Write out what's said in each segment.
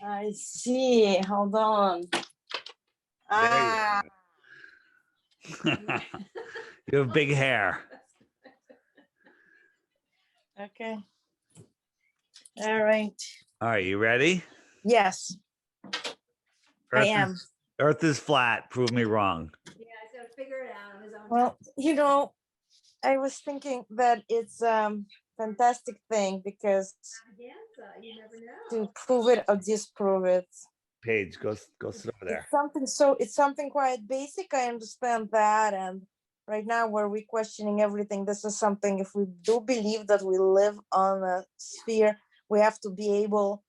I see. Hold on. There you are. You have big hair. Okay. All right. All right, you ready? Yes, I am. Earth is flat. Prove me wrong. Yeah, he's got to figure it out on his own. Well, you know, I was thinking that it's fantastic thing because You never know. to prove it or disprove it. Paige, go sit over there. It's something quite basic. I understand that, and right now where we're questioning everything, this is something. If we do believe that we live on a sphere, we have to be able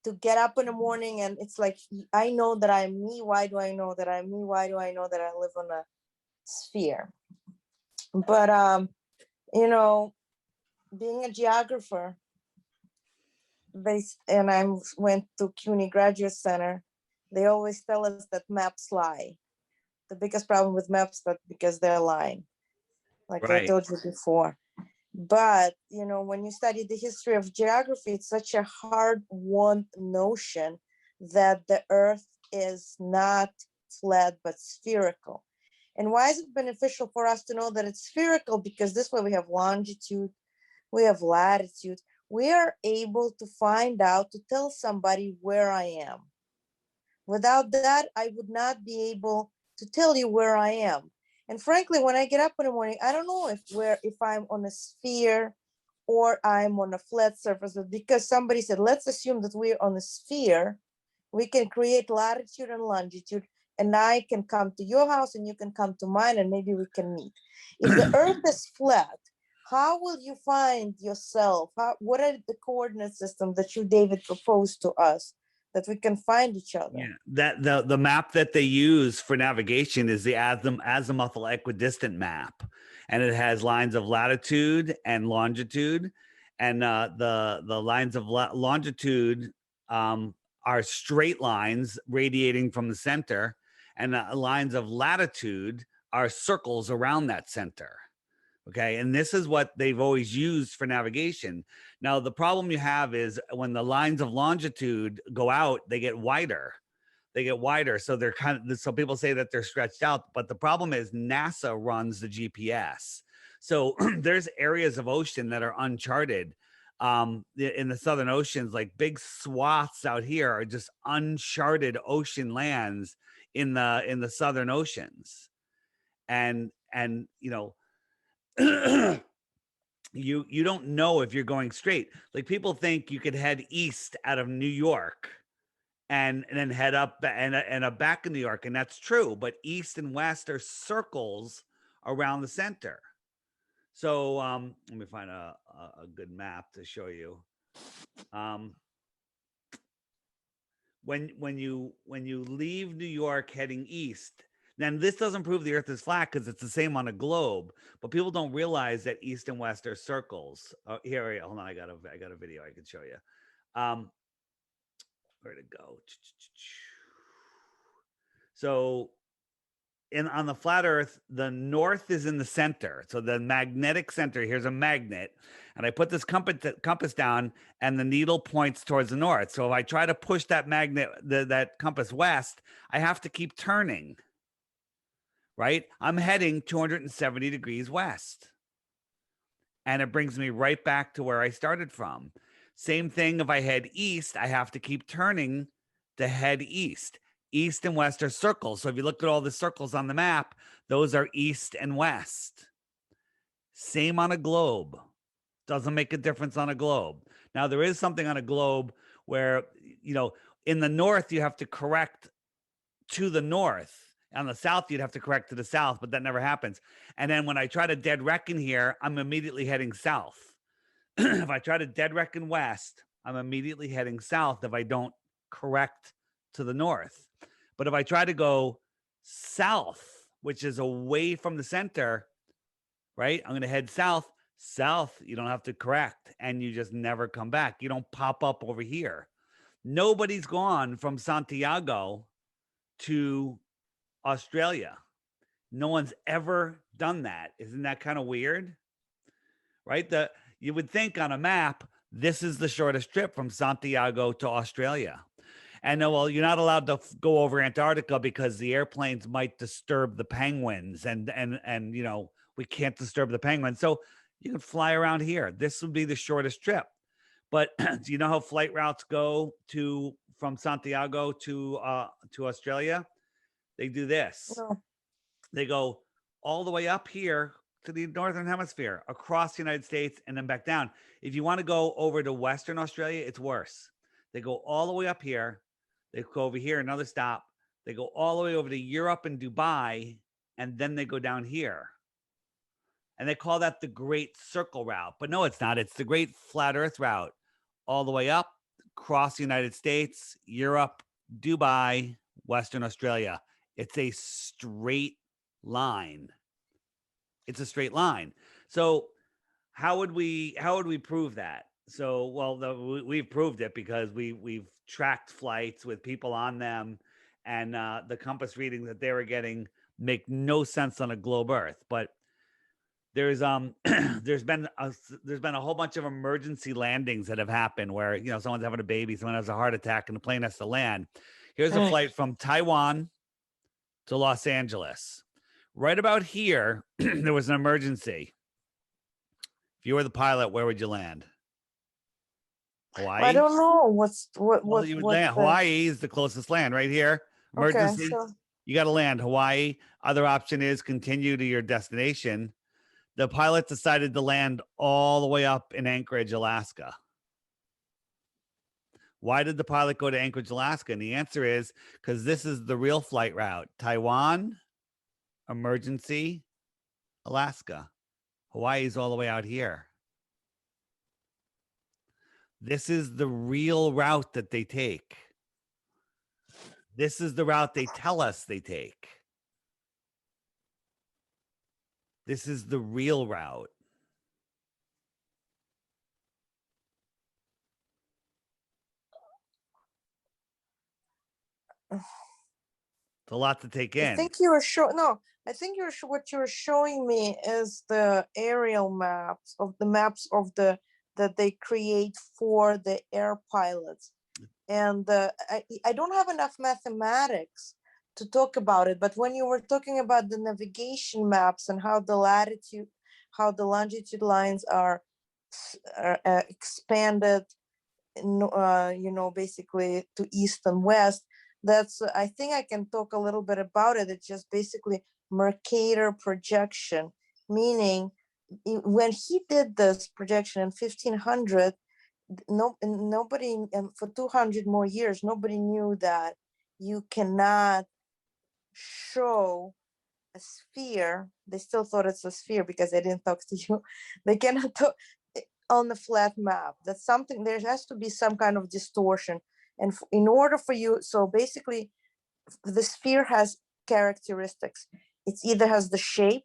to get up in the morning, and it's like, I know that I'm me. Why do I know that I'm me? Why do I know that I live on a sphere? But you know, being a geographer, and I went to CUNY Graduate Center, they always tell us that maps lie. The biggest problem with maps that because they're lying, like I told you before. But you know, when you study the history of geography, it's such a hard-won notion that the Earth is not flat but spherical. And why is it beneficial for us to know that it's spherical? Because this way we have longitude, we have latitude. We are able to find out, to tell somebody where I am. Without that, I would not be able to tell you where I am. And frankly, when I get up in the morning, I don't know if I'm on a sphere or I'm on a flat surface. But because somebody said, let's assume that we're on a sphere, we can create latitude and longitude, and I can come to your house and you can come to mine, and maybe we can meet. If the Earth is flat, how will you find yourself? What are the coordinate system that you, David, proposed to us that we can find each other? Yeah, that the map that they use for navigation is the azimuthal equidistant map, and it has lines of latitude and longitude, and the lines of longitude are straight lines radiating from the center, and the lines of latitude are circles around that center. Okay. And this is what they've always used for navigation. Now, the problem you have is when the lines of longitude go out, they get wider. They get wider. So they're so people say that they're stretched out. But the problem is NASA runs the GPS. So there's areas of ocean that are uncharted in the Southern Oceans, like big swaths out here are just uncharted ocean lands in the Southern Oceans. And you know, you don't know if you're going straight. Like people think you could head east out of New York and then head up and back in New York, and that's true, but east and west are circles around the center. So let me find a good map to show you. When you leave New York heading east, then this doesn't prove the Earth is flat because it's the same on a globe, but people don't realize that east and west are circles. Here, hold on, I got a video I can show you. Where to go? So on the flat Earth, the north is in the center. So the magnetic center, here's a magnet, and I put this compass down, and the needle points towards the north. So if I try to push that magnet, that compass west, I have to keep turning. Right? I'm heading 270 degrees west. And it brings me right back to where I started from. Same thing if I head east, I have to keep turning to head east. East and west are circles. So if you look at all the circles on the map, those are east and west. Same on a globe. Doesn't make a difference on a globe. Now, there is something on a globe where, you know, in the north, you have to correct to the north. On the south, you'd have to correct to the south, but that never happens. And then when I try to dead reckon here, I'm immediately heading south. If I try to dead reckon west, I'm immediately heading south if I don't correct to the north. But if I try to go south, which is away from the center, right? I'm going to head south. South, you don't have to correct, and you just never come back. You don't pop up over here. Nobody's gone from Santiago to Australia. No one's ever done that. Isn't that kind of weird? Right? You would think on a map, this is the shortest trip from Santiago to Australia. And well, you're not allowed to go over Antarctica because the airplanes might disturb the penguins, and you know, we can't disturb the penguins. So you can fly around here. This would be the shortest trip. But do you know how flight routes go from Santiago to Australia? They do this. No. They go all the way up here to the northern hemisphere, across the United States, and then back down. If you want to go over to Western Australia, it's worse. They go all the way up here. They go over here, another stop. They go all the way over to Europe and Dubai, and then they go down here. And they call that the Great Circle Route. But no, it's not. It's the Great Flat Earth Route, all the way up, across the United States, Europe, Dubai, Western Australia. It's a straight line. It's a straight line. So how would we prove that? So, well, we've proved it because we've tracked flights with people on them, and the compass readings that they were getting make no sense on a globe Earth. But there's there's been a whole bunch of emergency landings that have happened where, you know, someone's having a baby, someone has a heart attack, and the plane has to land. Here's a flight from Taiwan to Los Angeles. Right about here, there was an emergency. If you were the pilot, where would you land? Hawaii? I don't know what you would land. Hawaii is the closest land right here. Emergency. Okay, sure. You got to land Hawaii. Other option is continue to your destination. The pilot decided to land all the way up in Anchorage, Alaska. Why did the pilot go to Anchorage, Alaska? And the answer is because this is the real flight route. Taiwan, emergency, Alaska. Hawaii is all the way out here. This is the real route that they take. This is the route they tell us they take. This is the real route. It's a lot to take in. I think you were I think what you're showing me is the aerial maps of that they create for the air pilots. And I don't have enough mathematics to talk about it, but when you were talking about the navigation maps and how the longitude lines are expanded, you know, basically to east and west, that's, I think I can talk a little bit about it. It's just basically Mercator projection, meaning when he did this projection in 1500, nobody, and for 200 more years, nobody knew that you cannot show a sphere. They still thought it's a sphere because they didn't talk to you. They cannot talk on the flat map. That's something, there has to be some kind of distortion. And in order for you, so basically the sphere has characteristics. It either has the shape,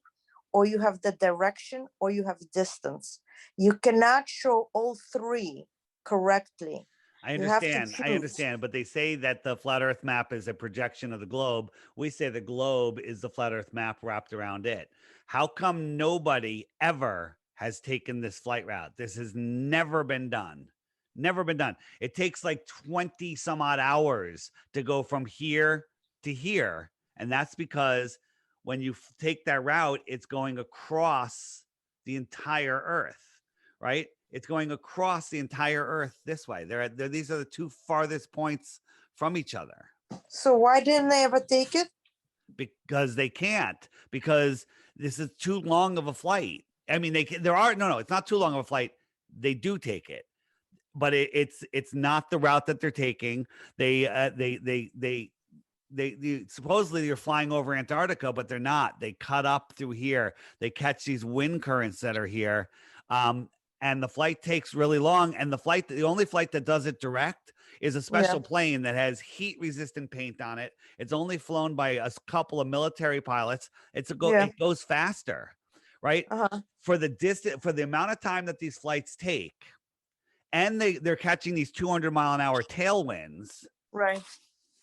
or you have the direction, or you have distance. You cannot show all three correctly. I understand, but they say that the flat earth map is a projection of the globe. We say the globe is the flat earth map wrapped around it. How come nobody ever has taken this flight route? This has never been done. Never been done. It takes like 20 some odd hours to go from here to here. And that's because when you take that route, it's going across the entire earth, right? It's going across the entire earth this way. These are the two farthest points from each other. So why didn't they ever take it? Because they can't, because this is too long of a flight. I mean, it's not too long of a flight. They do take it, but it's not the route that they're taking. They supposedly you're flying over Antarctica, but they're not. They cut up through here. They catch these wind currents that are here. And the flight takes really long. And the only flight that does it direct is a special plane that has heat resistant paint on it. It's only flown by a couple of military pilots. It goes faster, right? For the amount of time that these flights take, and they're catching these 200-mile-an-hour tailwinds. Right.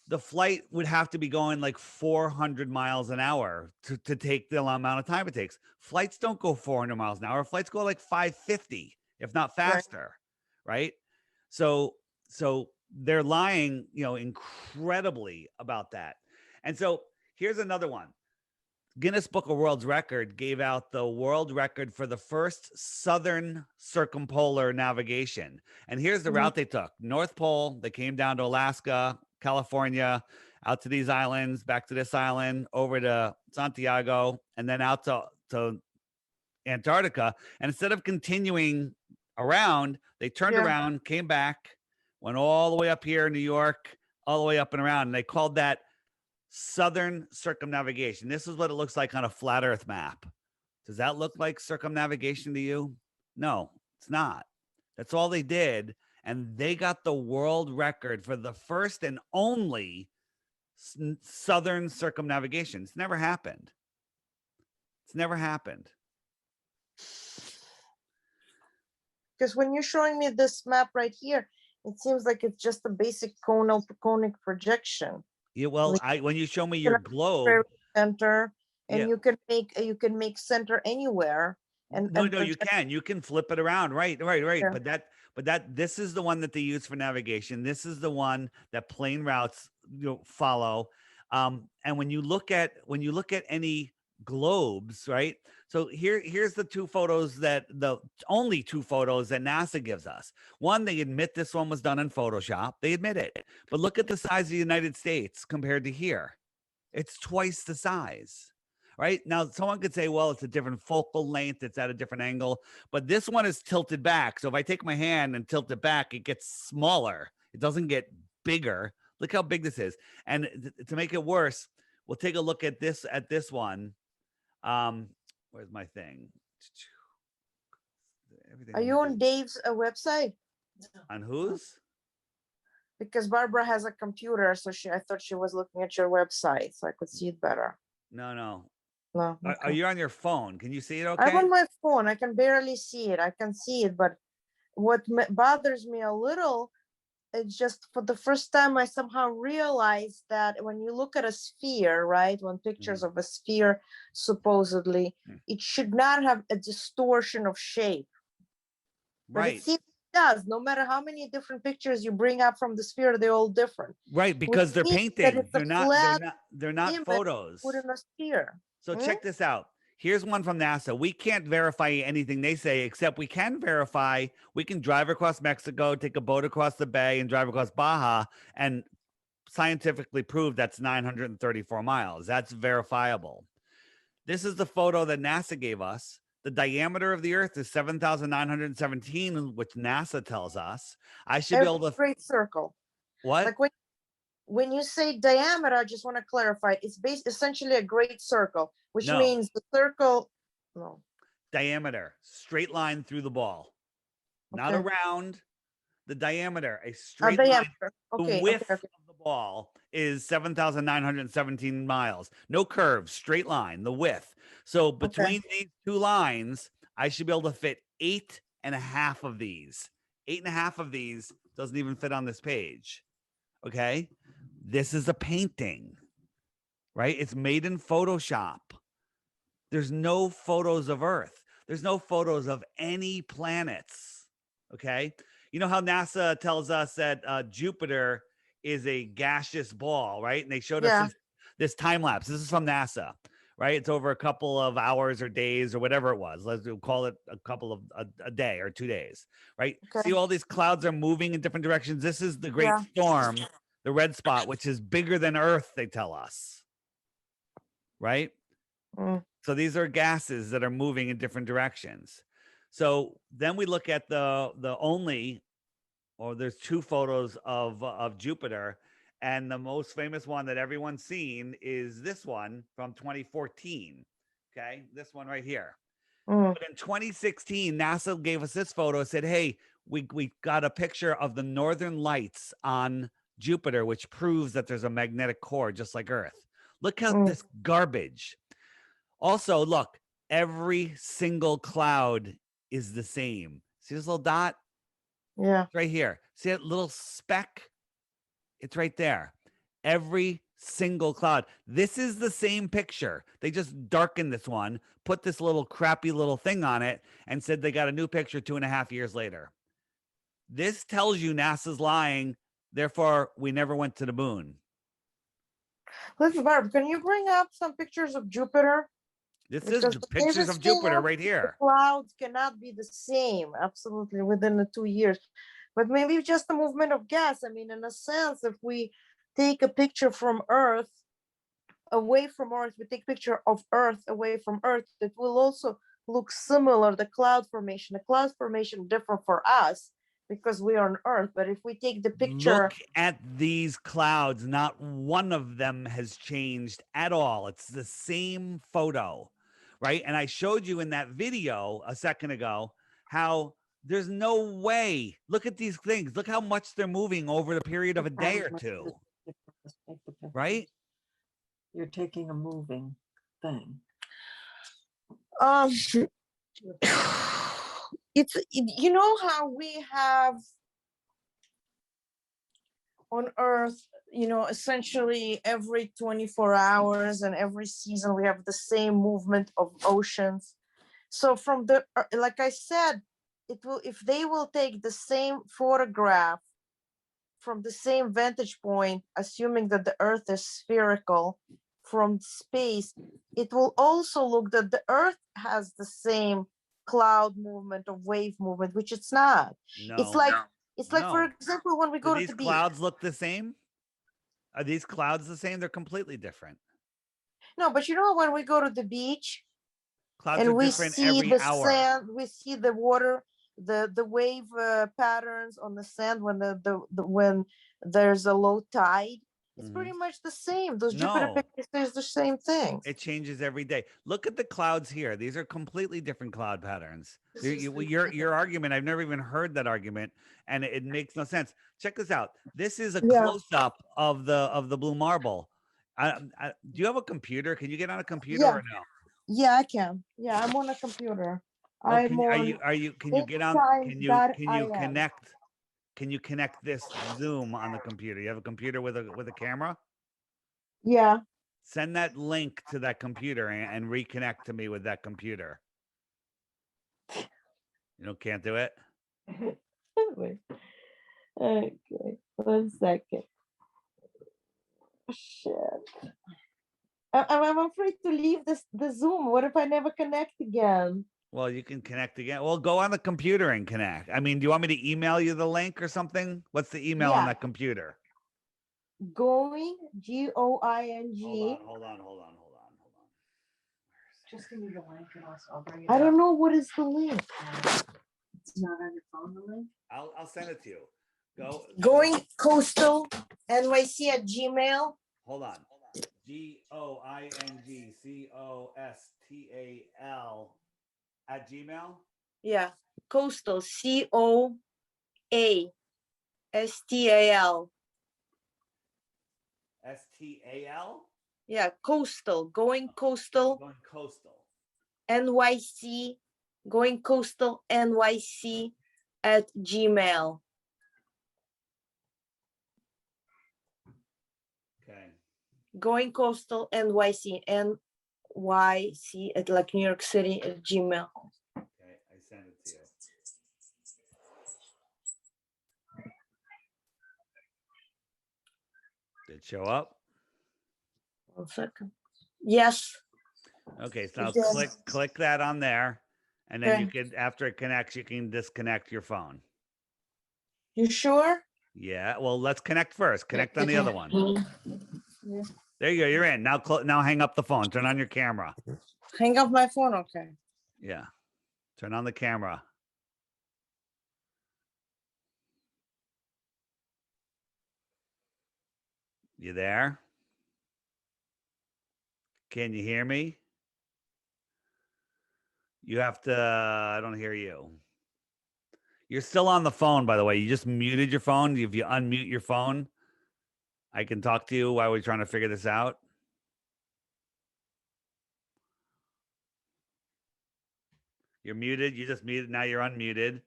The flight would have to be going like 400 miles an hour to take the amount of time it takes. Flights don't go 400 miles an hour. Flights go like 550, if not faster, right? So they're lying, incredibly about that. And so here's another one. Guinness Book of World Record gave out the world record for the first southern circumpolar navigation. And here's the route they took. North Pole, they came down to Alaska, California, out to these islands, back to this island, over to Santiago, and then out to Antarctica. And instead of continuing around, they turned around, came back, went all the way up here in New York, all the way up and around. And they called that southern circumnavigation. This is what it looks like on a flat earth map. Does that look like circumnavigation to you? No, it's not. That's all they did. And they got the world record for the first and only southern circumnavigation. It's never happened. It's never happened. Because when you're showing me this map right here, it seems like it's just a basic conic projection. Yeah, well, when you show me your globe center, and you can make center anywhere. And no, you can flip it around. Right. Yeah. But this is the one that they use for navigation. This is the one that plane routes follow. And when you look at any globes, right? So here's the only two photos that NASA gives us. One, they admit this one was done in Photoshop. They admit it. But look at the size of the United States compared to here. It's twice the size. Right now, someone could say, well, it's a different focal length. It's at a different angle, but this one is tilted back. So if I take my hand and tilt it back, it gets smaller. It doesn't get bigger. Look how big this is. And to make it worse, we'll take a look at this one. Where's my thing? Are you on Dave's website? On whose? Because Barbara has a computer, so I thought she was looking at your website, so I could see it better. No. Okay. Are you on your phone? Can you see it okay? I'm on my phone. I can barely see it. I can see it, but what bothers me a little, it's just for the first time I somehow realized that when you look at a sphere, right, when pictures of a sphere, supposedly, it should not have a distortion of shape. But right. It seems it does. No matter how many different pictures you bring up from the sphere, they're all different. Right, because they're painting. They're not photos. Put in a sphere. So check this out. Here's one from NASA. We can't verify anything they say, except we can drive across Mexico, take a boat across the bay, and drive across Baja, and scientifically prove that's 934 miles. That's verifiable. This is the photo that NASA gave us. The diameter of the Earth is 7,917, which NASA tells us. I should be able to... Great circle. What? Like when you say diameter, I just want to clarify. It's essentially a great circle, which means the circle. No. Diameter, straight line through the ball, not around. The diameter, a straight line. The width of the ball is 7,917 miles. No curves, straight line. The width. So between these two lines, I should be able to fit 8.5 of these. 8.5 of these doesn't even fit on this page. Okay. This is a painting, right? It's made in Photoshop. There's no photos of Earth. There's no photos of any planets. Okay. You know how NASA tells us that Jupiter is a gaseous ball, right? And they showed us this time lapse. This is from NASA, right? It's over a couple of hours or days or whatever it was. Let's call it a day or 2 days, right? See, all these clouds are moving in different directions. This is the great storm, the red spot, which is bigger than Earth, they tell us, right? So these are gases that are moving in different directions. So then we look at there's two photos of Jupiter, and the most famous one that everyone's seen is this one from 2014. Okay, this one right here. But in 2016, NASA gave us this photo. Said, "Hey, we got a picture of the northern lights on Jupiter, which proves that there's a magnetic core just like Earth. Look at this garbage." Also, look, every single cloud is the same. See this little dot? Yeah. It's right here. See that little speck? It's right there. Every single cloud. This is the same picture. They just darkened this one, put this little crappy little thing on it, and said they got a new picture 2.5 years later. This tells you NASA's lying. Therefore, we never went to the moon. Listen, Barb, can you bring up some pictures of Jupiter? This Because is the pictures famous of Jupiter thing, right the here. clouds cannot be the same, absolutely, within the 2 years. But maybe just the movement of gas. I mean, in a sense, if we take a picture from Earth, away from Earth, we take picture of Earth away from Earth, it will also look similar, the cloud formation different for us because we are on Earth. But if we take the picture, Look at these clouds. Not one of them has changed at all. It's the same photo, right? And I showed you in that video a second ago how there's no way. Look at these things. Look how much they're moving over the period of a day or two, right? You're taking a moving thing. you know how we have on Earth, essentially every 24 hours and every season we have the same movement of oceans. So from the, like I said, it will, if they will take the same photograph from the same vantage point, assuming that the Earth is spherical from space, it will also look that the Earth has the same cloud movement or wave movement, which it's not. It's like, it's like, for example, when we go to the beach. Do these clouds look the same? Are these clouds the same? They're completely different. No, but when we go to the beach, clouds and are we different see every the hour. sand, we see the water, the wave patterns on the sand when when there's a low tide. It's pretty much the same. Those Jupiter pictures, there's the same thing. It changes every day. Look at the clouds here. These are completely different cloud patterns. Your argument, I've never even heard that argument, and it makes no sense. Check this out. This is a close-up of the blue marble. Do you have a computer? Can you get on a computer or no? Yeah, I can. Yeah, I'm on a computer. Oh, can you get on? Can you connect this Zoom on the computer? You have a computer with a camera? Yeah. Send that link to that computer and reconnect to me with that computer. Can't do it? Wait. Okay, 1 second. Shit. I'm afraid to leave the Zoom. What if I never connect again? Well, you can connect again. Well, go on the computer and connect. I mean, do you want me to email you the link or something? What's the email on that computer? Going, G-O-I-N-G. Hold on. Just give me the link and I'll bring it I up. don't know what is the link. It's not on your phone, the link? I'll send it to you. Going coastal NYC at Gmail. Hold on. GOINGCOSTAL at Gmail? Yeah. Coastal, COASTAL. STAL? Yeah, coastal, going coastal. Going coastal. NYC, going coastal NYC at Gmail. Okay. Going coastal NYC, NYC at like New York City at Gmail. Okay, I send it to you. Did it show up? 1 second. Yes. Okay, so now click that on there, and then you can, after it connects, you can disconnect your phone. You sure? Yeah. Well, let's connect first. Connect on the other one. Yeah. There you go. You're in. Now hang up the phone. Turn on your camera. Hang up my phone. Okay. Yeah. Turn on the camera. You there? Can you hear me? You have to, I don't hear you. You're still on the phone, by the way. You just muted your phone. If you unmute your phone, I can talk to you while we're trying to figure this out. You're muted. You just muted. Now you're unmuted.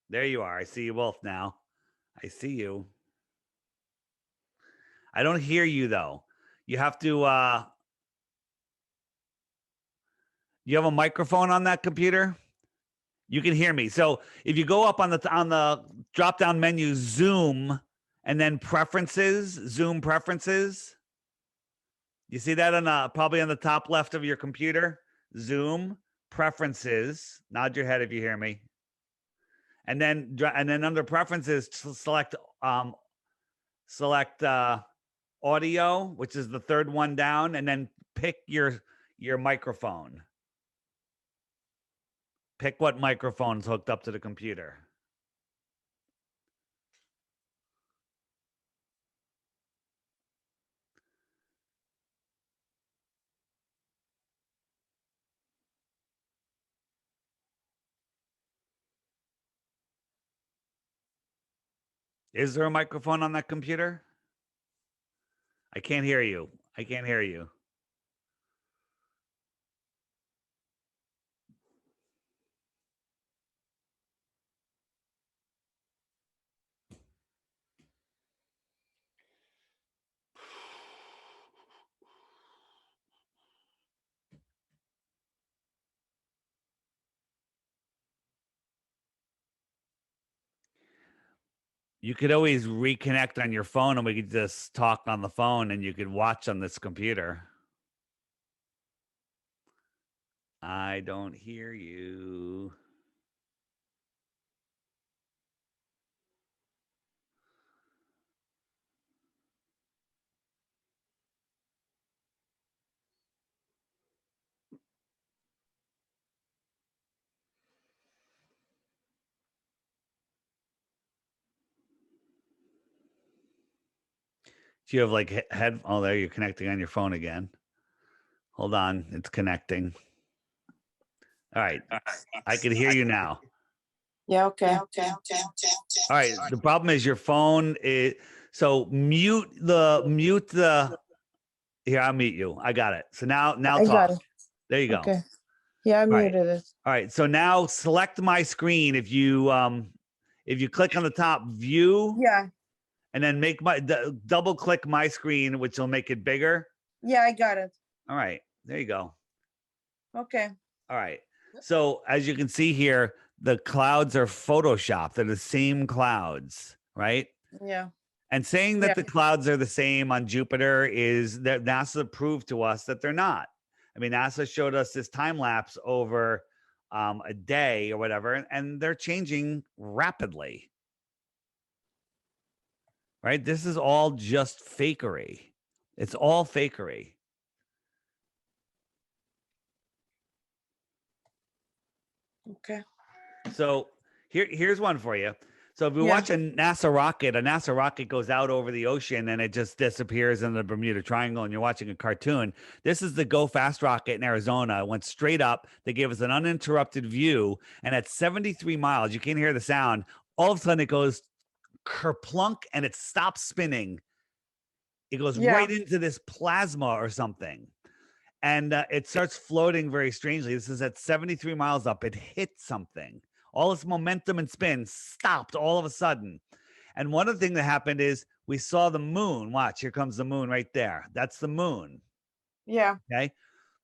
There you are. I see you both now. I see you. I don't hear you though. You have to You have a microphone on that computer? You can hear me. So if you go up on the drop down menu, Zoom, and then preferences, Zoom preferences. You see that on probably on the top left of your computer? Zoom preferences. Nod your head if you hear me. And then under preferences, select audio, which is the third one down, and then pick your microphone. Pick what microphone's hooked up to the computer. Is there a microphone on that computer? I can't hear you. I can't hear you. You could always reconnect on your phone and we could just talk on the phone and you could watch on this computer. I don't hear you. Do you have like head? Oh, there you're connecting on your phone again. Hold on, it's connecting. All right, I can hear you now. Yeah, okay. All right, the problem is your phone is so mute the. Here, I'll mute you. I got it. So now I got talk. it. There you go. Okay. Yeah, I Right. muted it. All right. So now select my screen. If you click on the top view, Yeah. and then make double click my screen, which will make it bigger. Yeah, I got it. All right. There you go. Okay. All right. So as you can see here, the clouds are photoshopped. They're the same clouds, right? Yeah. And saying that Yeah. the clouds are the same on Jupiter is that NASA proved to us that they're not. I mean, NASA showed us this time lapse over a day or whatever, and they're changing rapidly. Right? This is all just fakery. It's all fakery. Okay. So here's one for you. So if we watch a NASA rocket goes out over the ocean and it just disappears in the Bermuda Triangle and you're watching a cartoon. This is the Go Fast rocket in Arizona. It went straight up. They gave us an uninterrupted view. And at 73 miles, you can't hear the sound. All of a sudden it goes kerplunk and it stops spinning. It goes right into this plasma or something. And it starts floating very strangely. This is at 73 miles up. It hit something. All this momentum and spin stopped all of a sudden. And one of the things that happened is we saw the moon. Watch, here comes the moon right there. That's the moon. Yeah. Okay.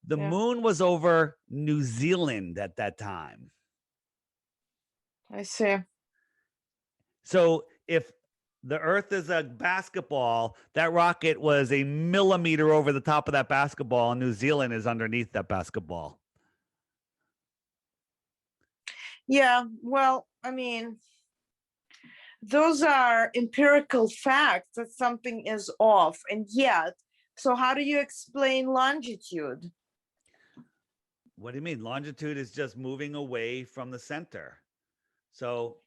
The moon was over New Zealand at that time. I see. So if the Earth is a basketball, that rocket was a millimeter over the top of that basketball, and New Zealand is underneath that basketball. Yeah, well, I mean, those are empirical facts that something is off. And yet, so how do you explain longitude? What do you mean? Longitude is just moving away from the center. So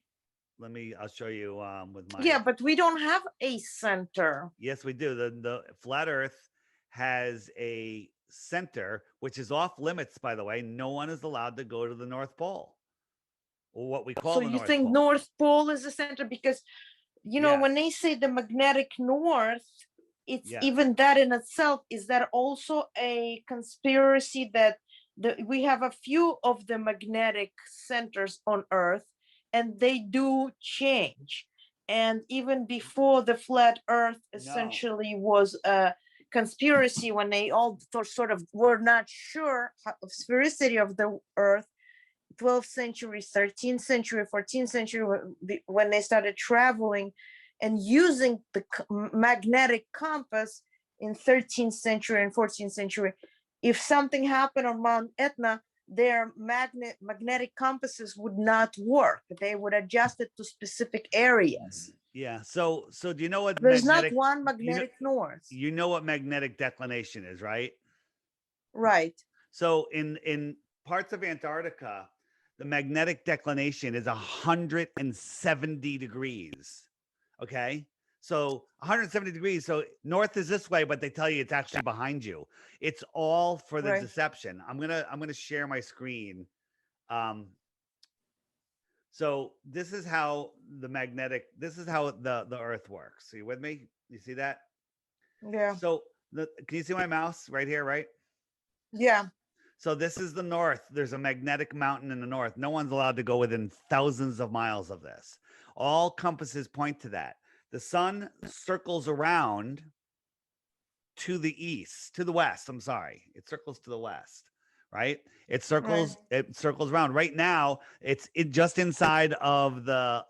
I'll show you with my. Yeah, but we don't have a center. Yes, we do. The flat Earth has a center, which is off limits, by the way. No one is allowed to go to the North Pole. Or what we call So the you North think Pole. North Pole is the center? Because, you know, when they say the magnetic north, it's even that in itself, is that also a conspiracy that we have a few of the magnetic centers on Earth and they do change. And even before the flat Earth essentially was conspiracy when they all sort of were not sure of sphericity of the Earth. 12th century, 13th century, 14th century, when they started traveling and using the magnetic compass in 13th century and 14th century. If something happened on Mount Etna, their magnetic compasses would not work. They would adjust it to specific areas. Yeah. So do you know what There's magnetic? not one magnetic north. You know what magnetic declination is, right? Right. So in parts of Antarctica, the magnetic declination is 170 degrees. Okay. So 170 degrees. So north is this way, but they tell you it's actually behind you. It's all for the deception. I'm gonna share my screen. So this is how this is how the Earth works. Are you with me? You see that? Yeah. So can you see my mouse right here, right? Yeah. So this is the north. There's a magnetic mountain in the north. No one's allowed to go within thousands of miles of this. All compasses point to that. The sun circles around to the east, to the west. I'm sorry. It circles to the west, right? It circles around. Right now, it's just inside of the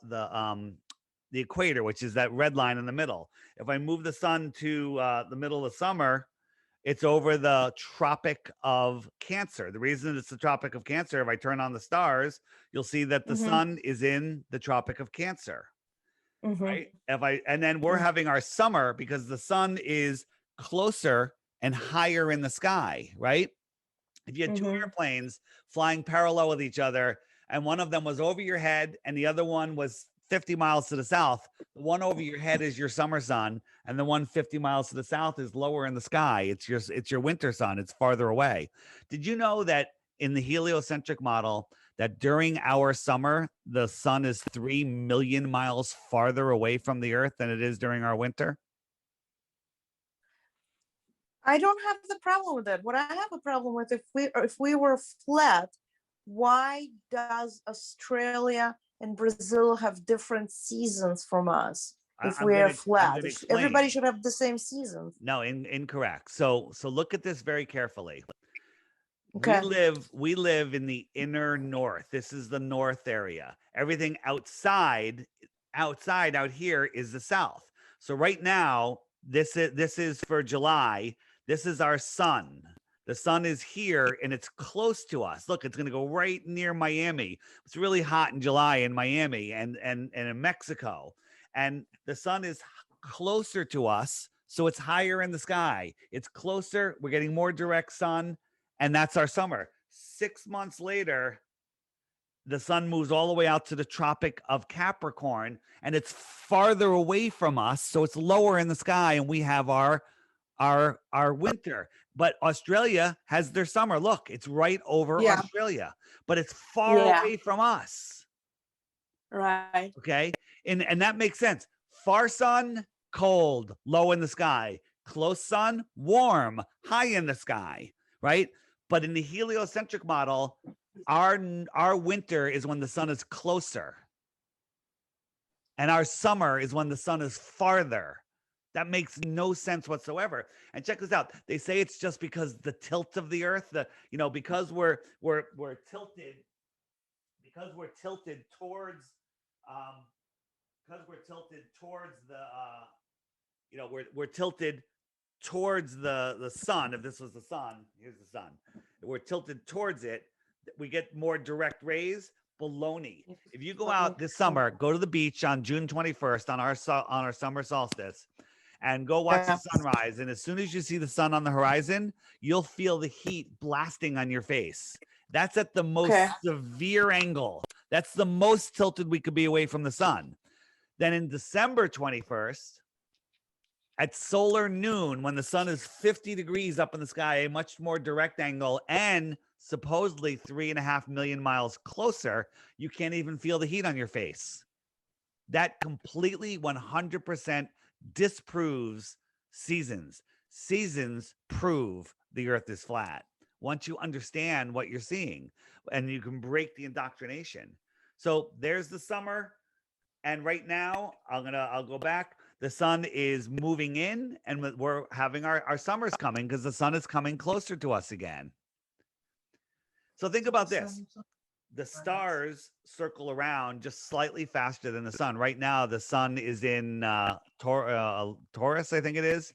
equator, which is that red line in the middle. If I move the sun to the middle of summer, it's over the Tropic of Cancer. The reason it's the Tropic of Cancer, if I turn on the stars, you'll see that the sun is in the Tropic of Cancer. Right? And then we're having our summer because the sun is closer and higher in the sky, right? If you had two airplanes flying parallel with each other, and one of them was over your head and the other one was 50 miles to the south, the one over your head is your summer sun, and the one 50 miles to the south is lower in the sky. It's your winter sun. It's farther away. Did you know that in the heliocentric model, that during our summer, the sun is 3 million miles farther away from the Earth than it is during our winter? I don't have the problem with that. What I have a problem with, if we were flat, why does Australia and Brazil have different seasons from us? If we are flat, everybody should have the same seasons. No, incorrect. So look at this very carefully. Okay. We live in the inner north. This is the north area. Everything outside out here is the south. So right now, this is for July. This is our sun. The sun is here and it's close to us. Look, it's going to go right near Miami. It's really hot in July in Miami and in Mexico. And the sun is closer to us, so it's higher in the sky. It's closer. We're getting more direct sun, and that's our summer. 6 months later, the sun moves all the way out to the Tropic of Capricorn, and it's farther away from us, so it's lower in the sky, and we have our winter. But Australia has their summer. Look, it's right over Australia, but it's far away from us. Right. Okay. And that makes sense. Far sun, cold, low in the sky. Close sun, warm, high in the sky. Right. But in the heliocentric model, our winter is when the sun is closer. And our summer is when the sun is farther. That makes no sense whatsoever. And check this out. They say it's just because the tilt of the earth, because we're tilted, towards we're tilted towards the sun. If this was the sun, here's the sun. We're tilted towards it. We get more direct rays. Baloney. If you go out this summer, go to the beach on June 21st on our summer solstice and go watch the sunrise. And as soon as you see the sun on the horizon, you'll feel the heat blasting on your face. That's at the most severe angle. That's the most tilted we could be away from the sun. Then in December 21st, at solar noon, when the sun is 50 degrees up in the sky, a much more direct angle, and supposedly 3.5 million miles closer, you can't even feel the heat on your face. That completely 100% disproves seasons. Seasons prove the earth is flat. Once you understand what you're seeing, and you can break the indoctrination. So there's the summer. And right now, I'll go back. The sun is moving in, and we're having our summers coming because the sun is coming closer to us again. So think about this. The stars circle around just slightly faster than the sun. Right now, the sun is in Taurus, I think it is.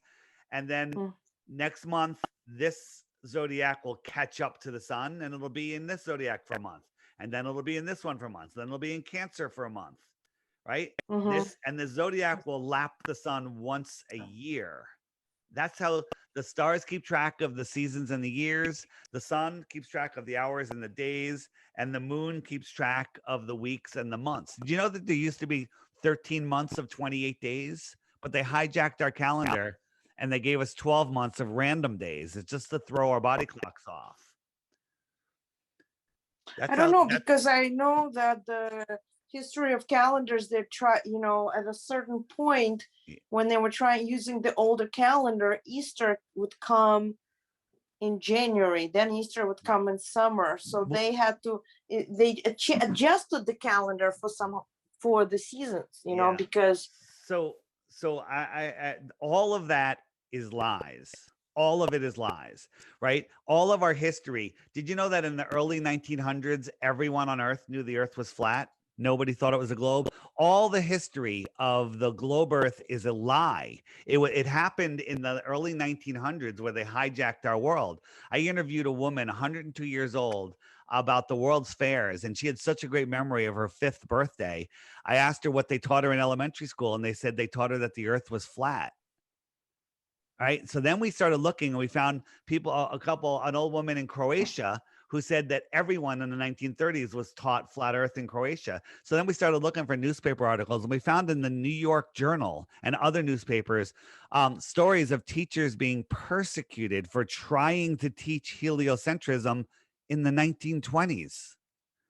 And then next month, this zodiac will catch up to the sun, and it'll be in this zodiac for a month. And then it'll be in this one for a month. Then it'll be in Cancer for a month, right? This and the zodiac will lap the sun once a year. That's how the stars keep track of the seasons and the years. The sun keeps track of the hours and the days, and the moon keeps track of the weeks and the months. Did you know that there used to be 13 months of 28 days, but they hijacked our calendar and they gave us 12 months of random days. It's just to throw our body clocks off. I don't know, because I know that the history of calendars, they try, at a certain point when they were trying using the older calendar, Easter would come in January, then Easter would come in summer. So they had to, they adjusted the calendar for the seasons, because. So I all of that is lies. All of it is lies, right? All of our history. Did you know that in the early 1900s, everyone on Earth knew the Earth was flat? Nobody thought it was a globe. All the history of the globe Earth is a lie. It happened in the early 1900s where they hijacked our world. I interviewed a woman, 102 years old, about the world's fairs, and she had such a great memory of her 5th birthday. I asked her what they taught her in elementary school, and they said they taught her that the Earth was flat. Right. So then we started looking, and we found an old woman in Croatia who said that everyone in the 1930s was taught flat Earth in Croatia. So then we started looking for newspaper articles, and we found in the New York Journal and other newspapers stories of teachers being persecuted for trying to teach heliocentrism in the 1920s.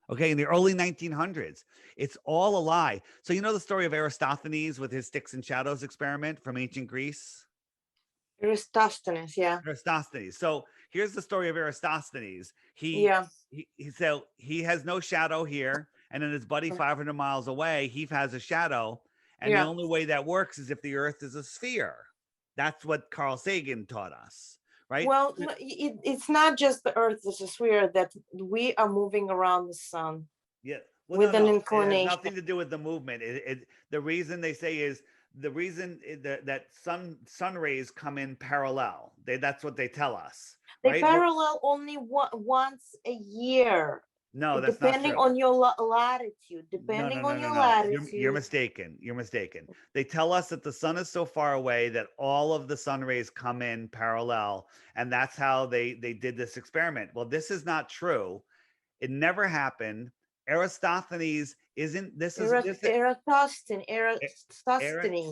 Okay, in the early 1900s. It's all a lie. So you know the story of Eratosthenes with his sticks and shadows experiment from ancient Greece? Eratosthenes, yeah. Eratosthenes. So here's the story of Eratosthenes. He has no shadow here, and then his buddy 500 miles away, he has a shadow, and the only way that works is if the Earth is a sphere. That's what Carl Sagan taught us, right? Well, it's not just the Earth is a sphere, that we are moving around the sun. Yeah, with an inclination. It has nothing to do with the movement. The reason they say is that sun rays come in parallel. That's what they tell us. They right? parallel only once a year. No, that's depending not true. on your latitude. Depending on your latitude. You're mistaken. You're mistaken. They tell us that the sun is so far away that all of the sun rays come in parallel, and that's how they did this experiment. Well, this is not true. It never happened. Eratosthenes isn't.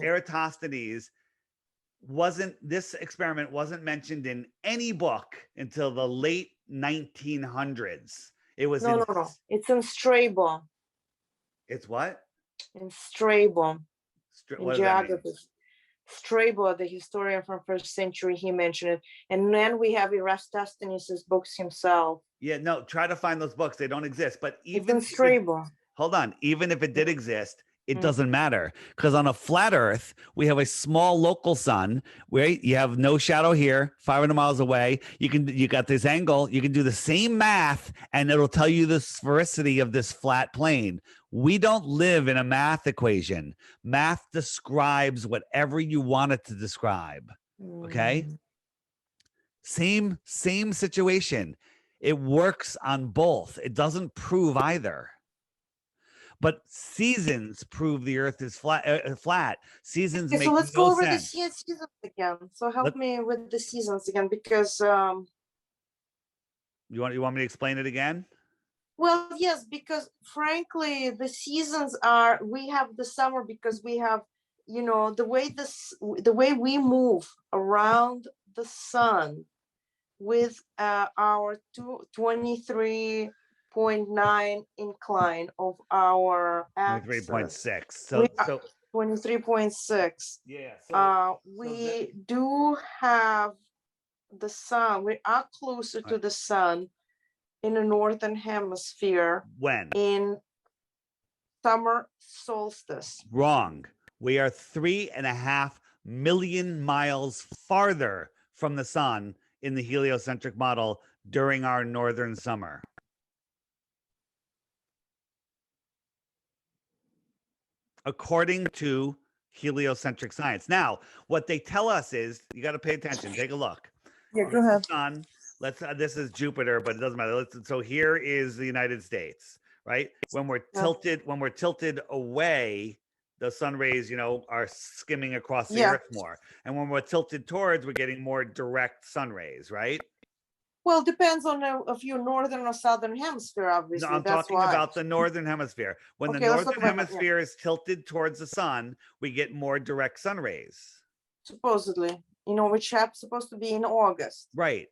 Eratosthenes wasn't. This experiment wasn't mentioned in any book until the late 1900s. It was no. It's in Strabo. It's what? In Strabo. In geography. Strabo, the historian from 1st century, he mentioned it. And then we have Eratosthenes' books himself. Yeah, no, try to find those books. They don't exist. But even it's in Strabo. Hold on. Even if it did exist, it doesn't matter, because on a flat Earth, we have a small local sun, right? You have no shadow here, 500 miles away. You got this angle. You can do the same math, and it'll tell you the sphericity of this flat plane. We don't live in a math equation. Math describes whatever you want it to describe. Okay. Same situation. It works on both. It doesn't prove either. But seasons prove the Earth is flat. Seasons make no sense. So let's go over the seasons again. So help me with the seasons again, because you want me to explain it again? Well, yes, because frankly, the seasons are, we have the summer because we have, the way we move around the sun with our 23.9 incline of our axis. 23.6. So 23.6. Yeah. We do have the sun. We are closer to the sun in the northern hemisphere. When? In summer solstice. Wrong. We are 3.5 million miles farther from the sun in the heliocentric model during our northern summer. According to heliocentric science. Now, what they tell us is, you got to pay attention. Take a look. Yeah, go ahead. Sun. This is Jupiter, but it doesn't matter. So here is the United States, right? When we're tilted away, the sun rays, you know, are skimming across the earth more. And when we're tilted towards, we're getting more direct sun rays, right? Well, depends on if you're northern or southern hemisphere, No, obviously. I'm That's talking why. about the northern hemisphere. When the Okay, let's northern talk about that, hemisphere is tilted towards the sun, we get more direct sun rays. Supposedly, you know, which happens supposed to be in August. Right.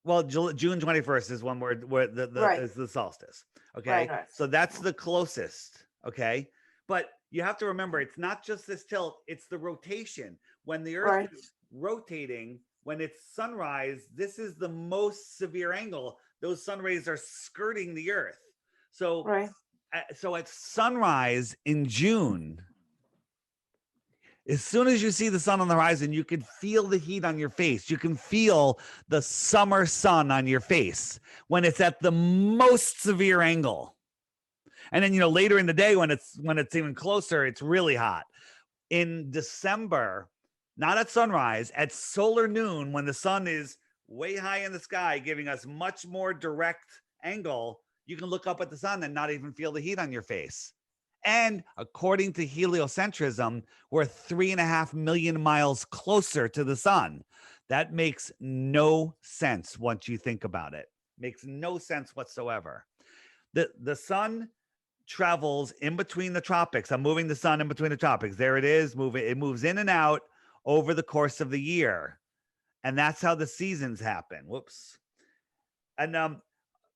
Well, June 21st is when is the solstice. Okay. Right. So that's the closest. Okay. But you have to remember, it's not just this tilt, it's the rotation. When the earth is rotating, when it's sunrise, this is the most severe angle. Those sun rays are skirting the earth. So, so at sunrise in June, as soon as you see the sun on the horizon, you can feel the heat on your face. You can feel the summer sun on your face when it's at the most severe angle. And then, you know, later in the day when it's even closer, it's really hot. In December, not at sunrise, at solar noon, when the sun is way high in the sky, giving us much more direct angle, you can look up at the sun and not even feel the heat on your face. And according to heliocentrism, we're 3.5 million miles closer to the sun. That makes no sense once you think about it. Makes no sense whatsoever. The sun travels in between the tropics. I'm moving the sun in between the tropics. There it is. It moves in and out over the course of the year. And that's how the seasons happen. Whoops. And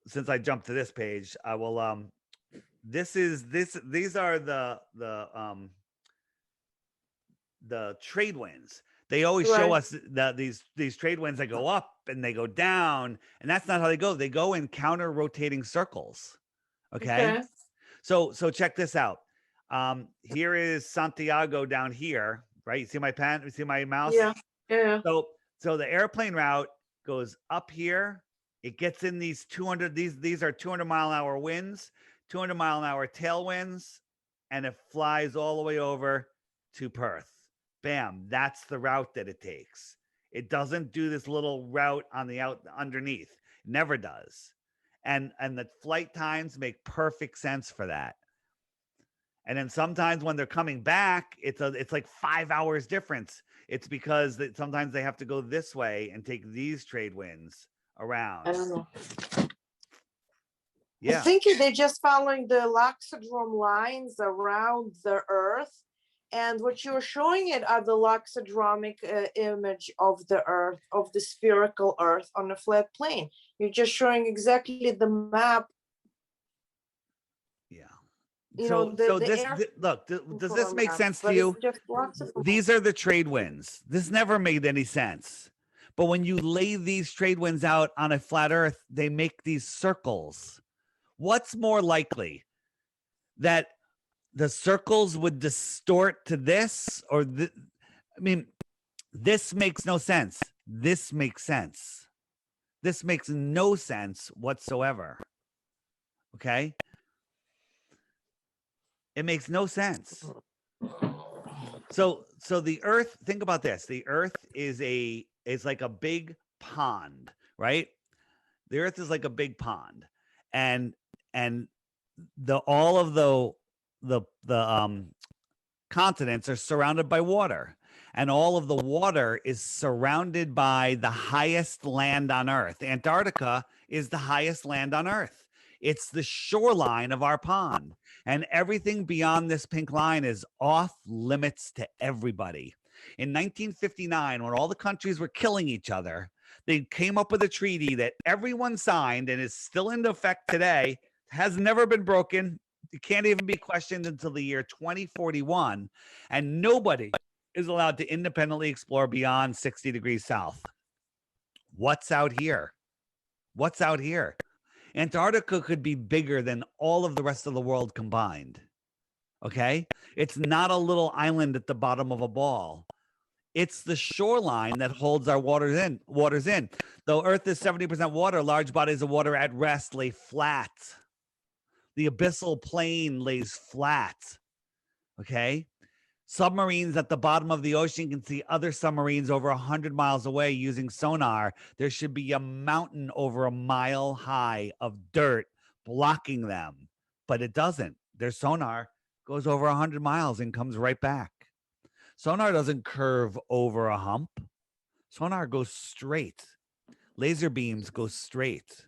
since I jumped to this page, I will these are the trade winds. They always show us that these trade winds that go up and they go down, and that's not how they go. They go in counter rotating circles. Okay. So check this out. Here is Santiago down here, right? You see my pen? You see my mouse? Yeah. So the airplane route goes up here. It gets in these 200. These are 200-mile-an-hour winds, 200-mile-an-hour tailwinds, and it flies all the way over to Perth. Bam! That's the route that it takes. It doesn't do this little route on the underneath. It never does. And the flight times make perfect sense for that. And then sometimes when they're coming back, it's like 5 hours difference. It's because sometimes they have to go this way and take these trade winds around. I don't know. Yeah. I think they're just following the loxodrome lines around the Earth. And what you're showing it are the loxodromic image of the Earth, of the spherical Earth on a flat plane. You're just showing exactly the map. Yeah. Look, does this make sense to you? These are the trade winds. This never made any sense. But when you lay these trade winds out on a flat Earth, they make these circles. What's more likely? That the circles would distort to this, or I mean, this makes no sense. This makes sense. This makes no sense whatsoever. Okay? It makes no sense. So the Earth, think about this. The Earth is like a big pond, right? The Earth is like a big pond. And all of the continents are surrounded by water, and all of the water is surrounded by the highest land on Earth. Antarctica is the highest land on Earth. It's the shoreline of our pond, and everything beyond this pink line is off limits to everybody. In 1959, when all the countries were killing each other, they came up with a treaty that everyone signed and is still in effect today, has never been broken. It can't even be questioned until the year 2041, and nobody is allowed to independently explore beyond 60 degrees south. What's out here? What's out here? Antarctica could be bigger than all of the rest of the world combined. Okay. It's not a little island at the bottom of a ball. It's the shoreline that holds our waters in. Though Earth is 70% water, large bodies of water at rest lay flat. The abyssal plain lays flat. Okay. Submarines at the bottom of the ocean can see other submarines over 100 miles away using sonar. There should be a mountain over a mile high of dirt blocking them, but it doesn't. Their sonar goes over 100 miles and comes right back. Sonar doesn't curve over a hump. Sonar goes straight. Laser beams go straight.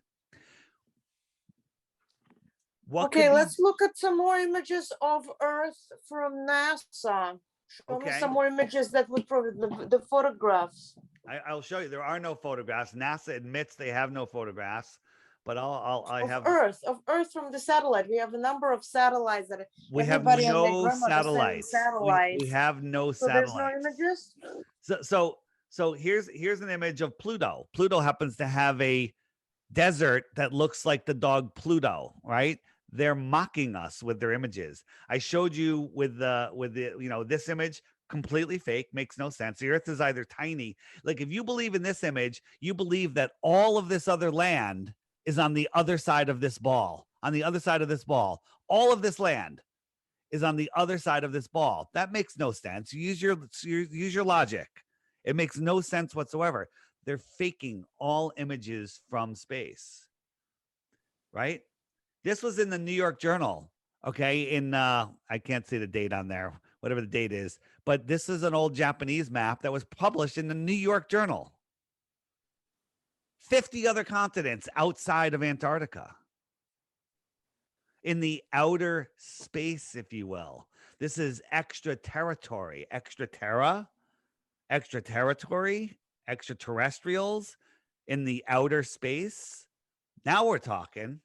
What Okay, could be- let's look at some more images of Earth from NASA. Show me Okay. some more images that would prove it, the photographs. I'll show you. There are no photographs. NASA admits they have no photographs, but I Of have Earth from the satellite. We have a number of satellites that we have everybody and their no grandmother sending satellites. satellites. We have no So there's no satellites. images? So here's an image of Pluto. Pluto happens to have a desert that looks like the dog Pluto, right? They're mocking us with their images. I showed you with the this image, completely fake, makes no sense. The Earth is either tiny. Like if you believe in this image, you believe that all of this other land is on the other side of this ball. On the other side of this ball, all of this land is on the other side of this ball. That makes no sense. Use your logic. It makes no sense whatsoever. They're faking all images from space, right? This was in the New York Journal, okay? I can't see the date on there, whatever the date is, but this is an old Japanese map that was published in the New York Journal. 50 other continents outside of Antarctica. In the outer space, if you will. This is extra territory, extraterrestrials in the outer space. Now we're talking.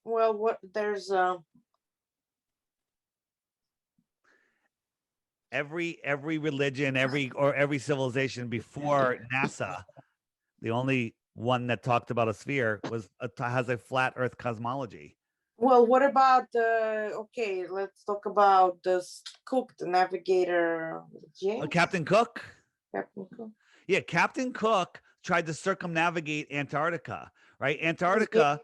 Well, there's every religion, every civilization before NASA, the only one that talked about a sphere has a flat Earth cosmology. well, what about okay, let's talk about this Cook, the navigator, James? Captain Cook? Captain Cook. Yeah, Captain Cook tried to circumnavigate Antarctica, right? Antarctica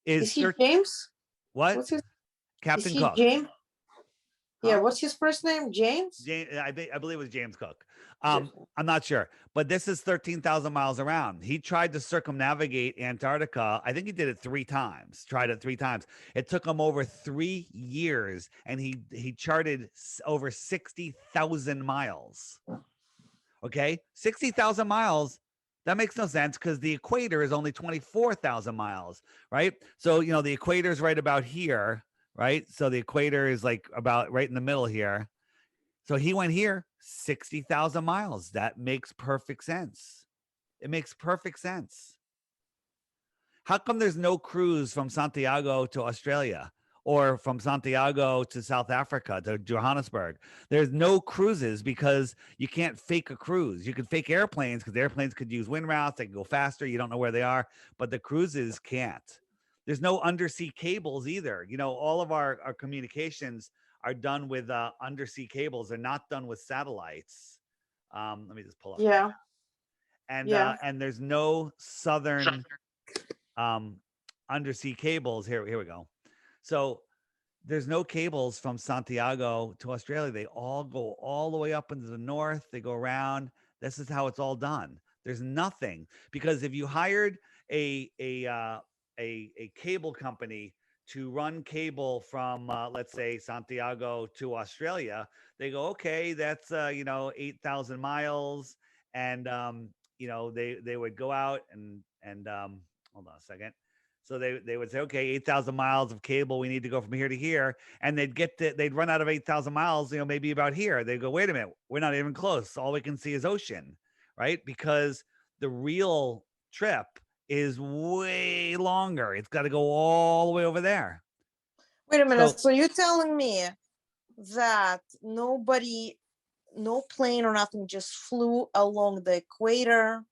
Is he 13 James? What? What's his Captain is he Cook. James? Yeah, Huh? what's his first name? James? I believe it was James Cook. I'm not sure, but this is 13,000 miles around. He tried to circumnavigate Antarctica. I think he did it 3 times. Tried it 3 times. It took him over 3 years, and he charted over 60,000 miles. Okay, 60,000 miles. That makes no sense because the equator is only 24,000 miles, right? So the equator is right about here, right? So the equator is like about right in the middle here. So he went here 60,000 miles. That makes perfect sense. It makes perfect sense. How come there's no cruise from Santiago to Australia or from Santiago to South Africa, to Johannesburg? There's no cruises because you can't fake a cruise. You can fake airplanes because airplanes could use wind routes. They can go faster. You don't know where they are, but the cruises can't. There's no undersea cables either. All of our communications are done with undersea cables. They're not done with satellites. Let me just pull up. Yeah. And there's no southern undersea cables. Here we go. So there's no cables from Santiago to Australia. They all go all the way up into the north. They go around. This is how it's all done. There's nothing, because if you hired a cable company to run cable from let's say Santiago to Australia, they go, okay, that's 8,000 miles, and they would go out and hold on a second. So they would say, okay, 8,000 miles of cable, we need to go from here to here, and they'd run out of 8,000 miles, maybe about here. They go, wait a minute, we're not even close. All we can see is ocean, right? Because the real trip is way longer. It's got to go all the way over there. Wait a minute. So you're telling me that no plane or nothing just flew along the equator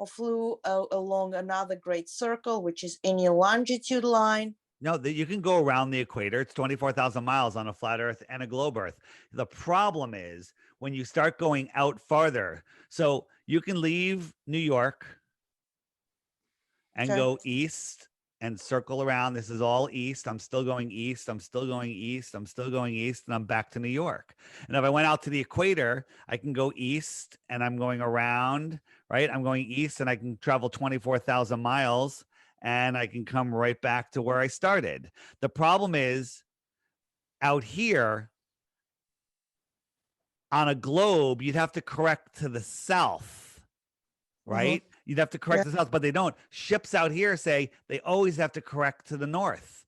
or flew along another great circle, which is any longitude line? No, you can go around the equator. It's 24,000 miles on a flat Earth and a globe Earth. The problem is when you start going out farther. So you can leave New York and Okay. go east and circle around. This is all east. I'm still going east. I'm still going east. I'm still going east, and I'm back to New York. And if I went out to the equator, I can go east and I'm going around, right? I'm going east and I can travel 24,000 miles and I can come right back to where I started. The problem is out here on a globe, you'd have to correct to the south, right? You'd have to correct the south, but they don't. Ships out here say they always have to correct to the north.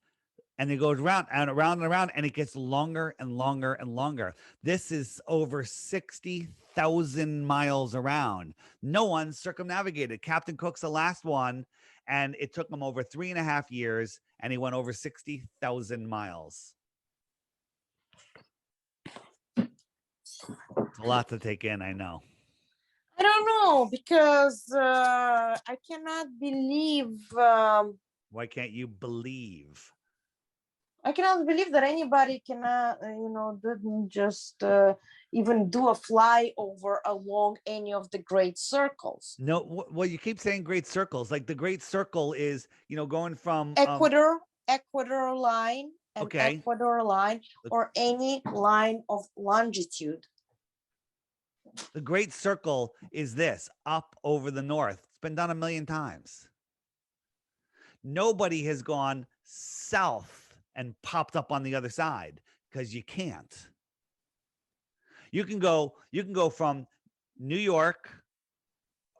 And it goes around and around and around, and it gets longer and longer and longer. This is over 60,000 miles around. No one circumnavigated. Captain Cook's the last one, and it took him over 3.5 years, and he went over 60,000 miles. It's a lot to take in, I know. I don't know, because I cannot believe. Why can't you believe? I cannot believe that anybody cannot, didn't just even do a flyover along any of the great circles. No, well, you keep saying great circles. Like the great circle is, going from Equator line, and Okay. Ecuador line, or any line of longitude. The great circle is this up over the north. It's been done 1,000,000 times. Nobody has gone south and popped up on the other side because you can't. You can go from New York,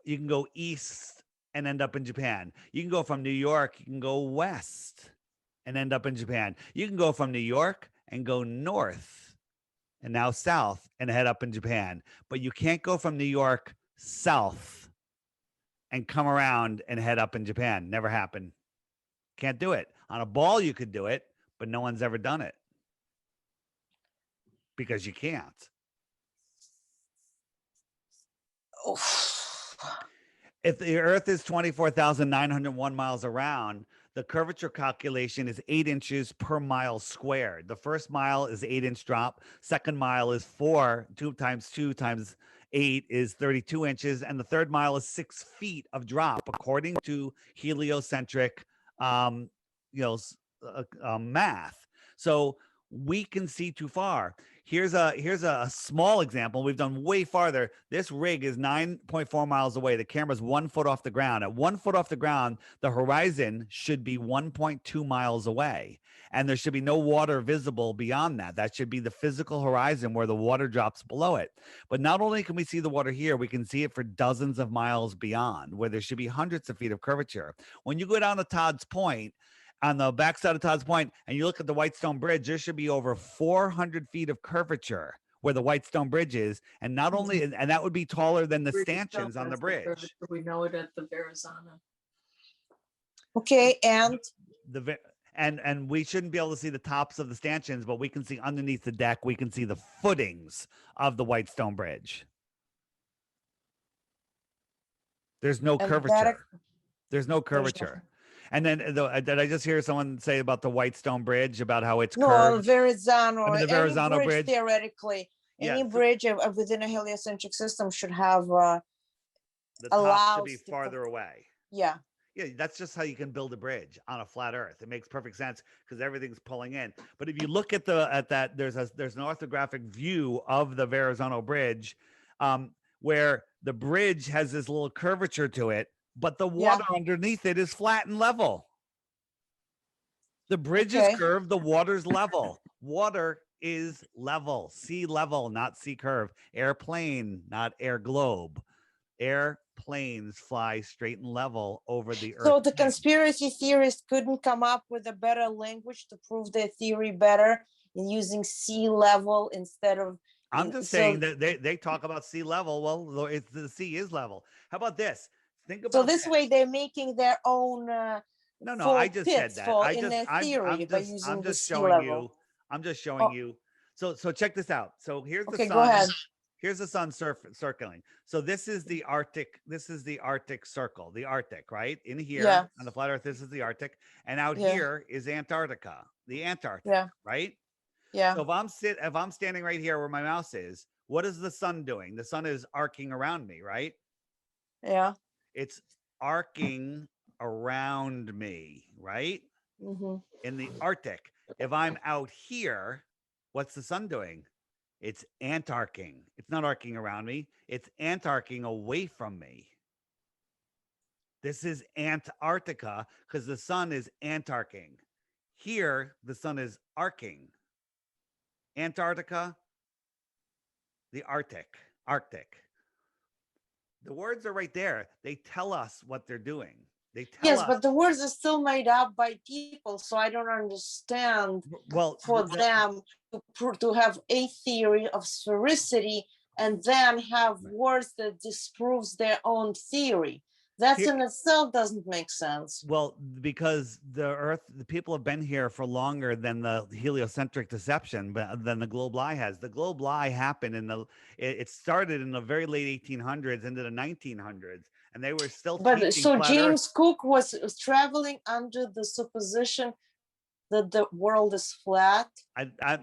you can go east and end up in Japan. You can go from New York, you can go west and end up in Japan. You can go from New York and go north and now south and head up in Japan. But you can't go from New York south and come around and head up in Japan. Never happened. Can't do it. On a ball, you could do it, but no one's ever done it because you can't. Oh. If the Earth is 24,901 miles around, the curvature calculation is 8 inches per mile squared. The first mile is 8-inch drop. Second mile is 2 times 2 times 8 is 32 inches. And the third mile is 6 feet of drop, according to heliocentric math. So we can see too far. Here's a small example. We've done way farther. This rig is 9.4 miles away. The camera's 1 foot off the ground. At 1 foot off the ground, the horizon should be 1.2 miles away. And there should be no water visible beyond that. That should be the physical horizon where the water drops below it. But not only can we see the water here, we can see it for dozens of miles beyond, where there should be hundreds of feet of curvature. When you go down to Todd's Point, on the backside of Todd's Point, and you look at the Whitestone Bridge, there should be over 400 feet of curvature where the Whitestone Bridge is. And not only, and that would be taller than the stanchions on the bridge. We know it at the Verrazano. Okay, and and we shouldn't be able to see the tops of the stanchions, but we can see underneath the deck, we can see the footings of the Whitestone Bridge. There's no curvature. There's no curvature. And then did I just hear someone say about the Whitestone Bridge, about how it's curved? Verrazano. I mean, the Verrazano Bridge. Theoretically, any bridge within a heliocentric system should have the top should be farther away. Yeah. Yeah, that's just how you can build a bridge on a flat Earth. It makes perfect sense because everything's pulling in. But if you look at that, there's an orthographic view of the Verrazano Bridge, where the bridge has this little curvature to it, but the water underneath it is flat and level. The bridge is curved, the water's level. Water is level, sea level, not sea curve. Airplane, not air globe. Airplanes fly straight and level over the Earth. So the conspiracy theorists couldn't come up with a better language to prove their theory better in using sea level instead of. I'm just saying that they talk about sea level. Well, the sea is level. How about this? Think about this way they're making their own. No, I just said that. I'm just showing you. So check this out. So here's the sun. Go ahead. Here's the sun circling. So this is the Arctic. This is the Arctic Circle, the Arctic, right? In here Yeah. on the flat Earth, this is the Arctic, and out Yeah. here is Antarctica, the Antarctic, Yeah. right? Yeah. So if I'm standing right here where my mouse is, what is the sun doing? The sun is arcing around me, right? Yeah. It's arcing around me, right? Mm-hmm. In the Arctic. If I'm out here, what's the sun doing? It's antarcing. It's not arcing around me. It's antarcing away from me. This is Antarctica because the sun is antarcing. Here, the sun is arcing. Antarctica, the Arctic. Arctic. The words are right there. They tell us what they're doing. They tell Yes, us. but the words are still made up by people, so I don't understand Well, for them to have a theory of sphericity and then have words that disproves their own theory. That in itself doesn't make sense. Well, because the people have been here for longer than the heliocentric deception, but than the globe lie has. The globe lie happened it started in the very late 1800s into the 1900s, and they were still But teaching so flat James Earth. Cook was traveling under the supposition that the world is flat.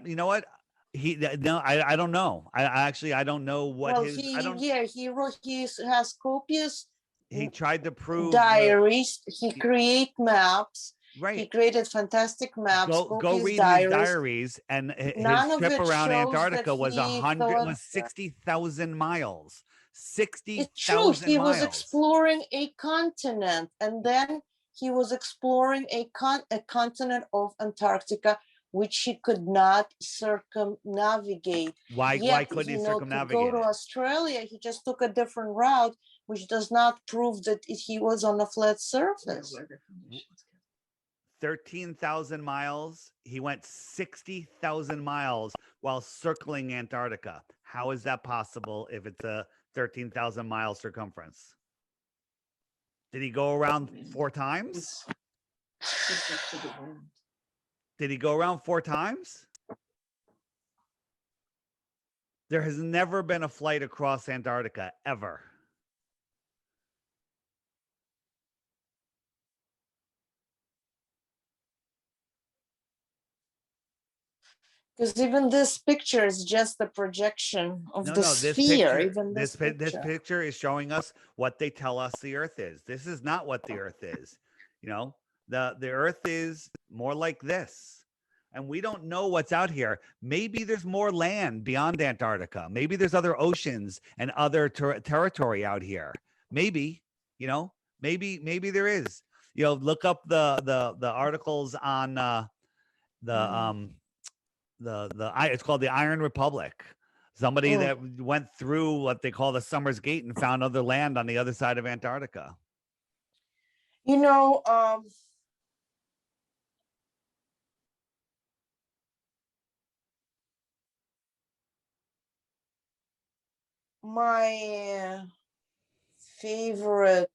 You know what? I don't know. I don't know what Well, his. he has copious He tried to prove diaries. He create maps. right. He created fantastic maps. Go read his diaries, and his trip around Antarctica was 60,000 miles. 60,000 It's true. He miles. was exploring a continent, and then he was exploring a continent of Antarctica, which he could not circumnavigate. Why couldn't he circumnavigate? To go to Australia, he just took a different route, which does not prove that he was on a flat surface. 13,000 miles. He went 60,000 miles while circling Antarctica. How is that possible if it's a 13,000 mile circumference? Did he go around 4 times? Did he go around 4 times? There has never been a flight across Antarctica, ever. Because even this picture is just a projection of the sphere. This picture is showing us what they tell us the Earth is. This is not what the Earth is. You know, the Earth is more like this. And we don't know what's out here. Maybe there's more land beyond Antarctica. Maybe there's other oceans and other territory out here. Maybe, you know, maybe there is. You know, look up the articles on it's called the Iron Republic. Somebody that went through what they call the Summer's Gate and found other land on the other side of Antarctica. You know, my favorite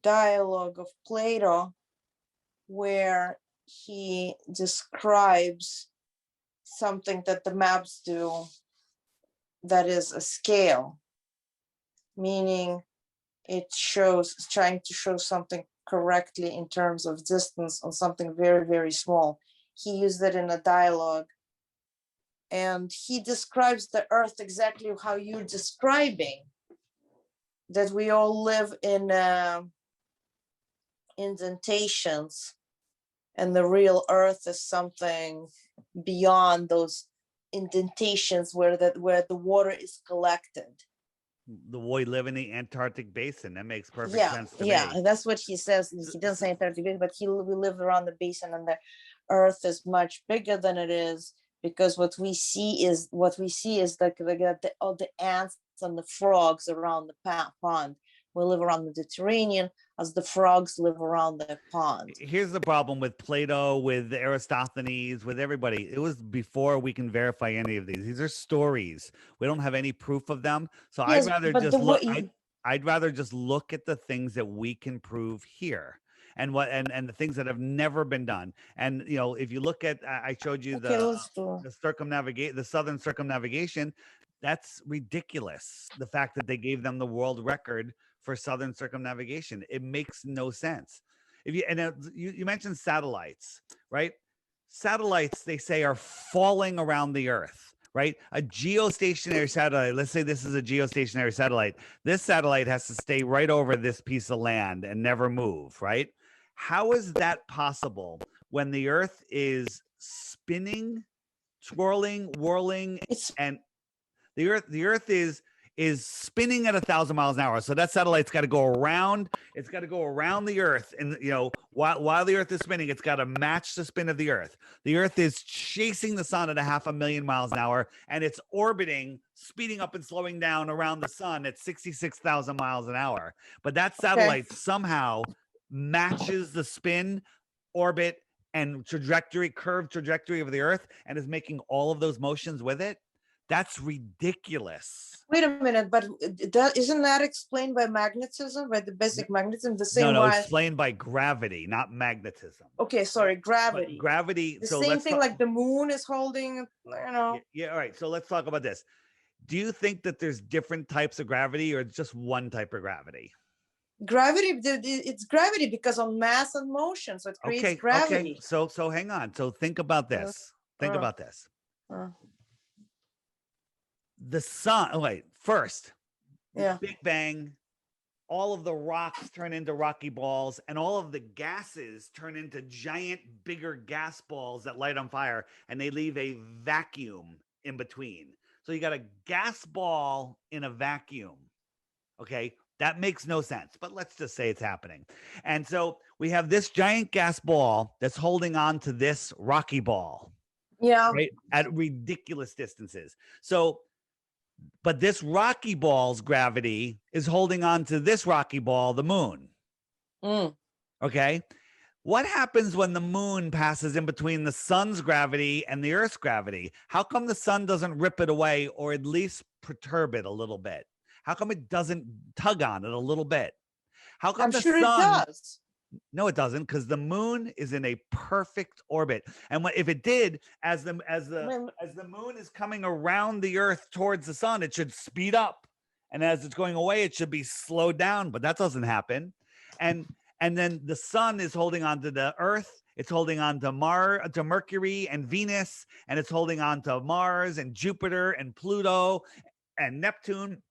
dialogue of Plato, where he describes something that the maps do, that is a scale, meaning it shows, trying to show something correctly in terms of distance on something very, very small. He used it in a dialogue, and he describes the Earth exactly how you're describing, that we all live in indentations, and the real Earth is something beyond those indentations where the water is collected. We live in the Antarctic basin. That makes perfect sense to me. Yeah, that's what he says. He doesn't say Antarctic basin, but we live around the basin, and the Earth is much bigger than it is, because what we see is like the ants and the frogs around the pond. We live around the Mediterranean, as the frogs live around the pond. Here's the problem with Plato, with Aristophanes, with everybody. It was before we can verify any of these. These are stories. We don't have any proof of them. So yes, I'd rather just look at the things that we can prove here, and the things that have never been done. And you know, if you look at, I showed you the southern circumnavigation. That's ridiculous. The fact that they gave them the world record for southern circumnavigation, it makes no sense. If you and you mentioned satellites, right? Satellites, they say, are falling around the Earth, right? A geostationary satellite. Let's say this is a geostationary satellite. This satellite has to stay right over this piece of land and never move, right? How is that possible when the Earth is spinning, twirling, whirling, It's and the Earth is spinning at 1,000 miles an hour. So that satellite's got to go around. It's got to go around the Earth, and while the Earth is spinning, it's got to match the spin of the Earth. The Earth is chasing the sun at 500,000 miles an hour, and it's orbiting, speeding up and slowing down around the sun at 66,000 miles an hour. But that satellite somehow matches the spin, orbit, and curved trajectory of the Earth, and is making all of those motions with it. That's ridiculous. Wait a minute, but isn't that explained by magnetism, by the basic magnetism, the same No, way? explained by gravity, not magnetism. Okay, sorry, gravity. But gravity. The So same let's thing like the moon is holding, Yeah, all right. So let's talk about this. Do you think that there's different types of gravity, or just one type of gravity? Gravity, it's gravity because of mass and motion, so it creates gravity. Okay. So hang on. So think about this. Think about this. The sun. Wait. First, Big Bang. All of the rocks turn into rocky balls, and all of the gases turn into giant, bigger gas balls that light on fire, and they leave a vacuum in between. So you got a gas ball in a vacuum. Okay, that makes no sense, but let's just say it's happening. And so we have this giant gas ball that's holding on to this rocky ball. Yeah. Right, at ridiculous distances. So, but this rocky ball's gravity is holding on to this rocky ball, the moon. Okay. What happens when the moon passes in between the sun's gravity and the Earth's gravity? How come the sun doesn't rip it away, or at least perturb it a little bit? How come it doesn't tug on it a little bit? How come I'm sure it does. No, it doesn't, because the moon is in a perfect orbit. And if it did, as the moon is coming around the Earth towards the sun, it should speed up. And as it's going away, it should be slowed down. But that doesn't happen. And then the sun is holding on to the Earth. It's holding on to Mercury and Venus, and it's holding on to Mars and Jupiter and Pluto and Neptune.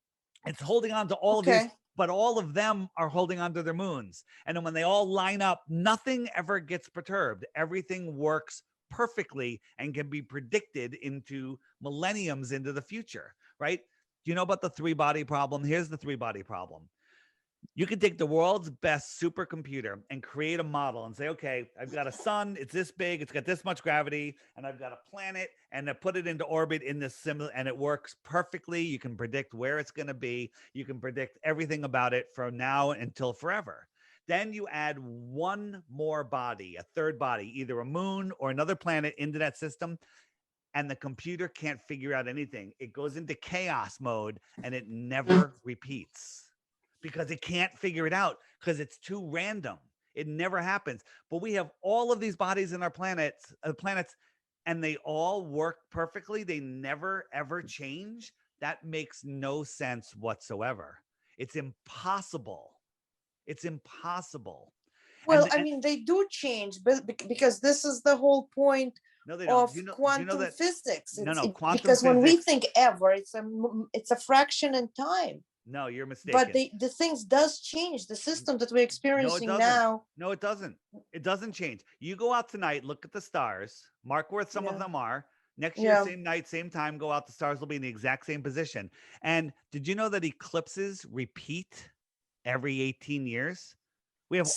It's holding on to all of these, but all of them are holding on to their moons. And then when they all line up, nothing ever gets perturbed. Everything works perfectly and can be predicted into millenniums into the future, right? Do you know about the three-body problem? Here's the three-body problem. You could take the world's best supercomputer and create a model and say, okay, I've got a sun, it's this big, it's got this much gravity, and I've got a planet, and I put it into orbit in this similar, and it works perfectly. You can predict where it's going to be. You can predict everything about it from now until forever. Then you add one more body, a third body, either a moon or another planet into that system, and the computer can't figure out anything. It goes into chaos mode, and it never repeats. Because it can't figure it out, because it's too random. It never happens. But we have all of these bodies in our planets, and they all work perfectly. They never, ever change. That makes no sense whatsoever. It's impossible. It's impossible. Well, I mean, they do change, but because this is the whole point of quantum physics. Quantum because physics, when we think ever, it's a fraction in time. No, you're mistaken. But the things does change. The system that we're experiencing now. No, it doesn't. It doesn't change. You go out tonight, look at the stars, mark where some of them are. Next year, same night, same time, go out, the stars will be in the exact same position. And did you know that eclipses repeat every 18 years? We have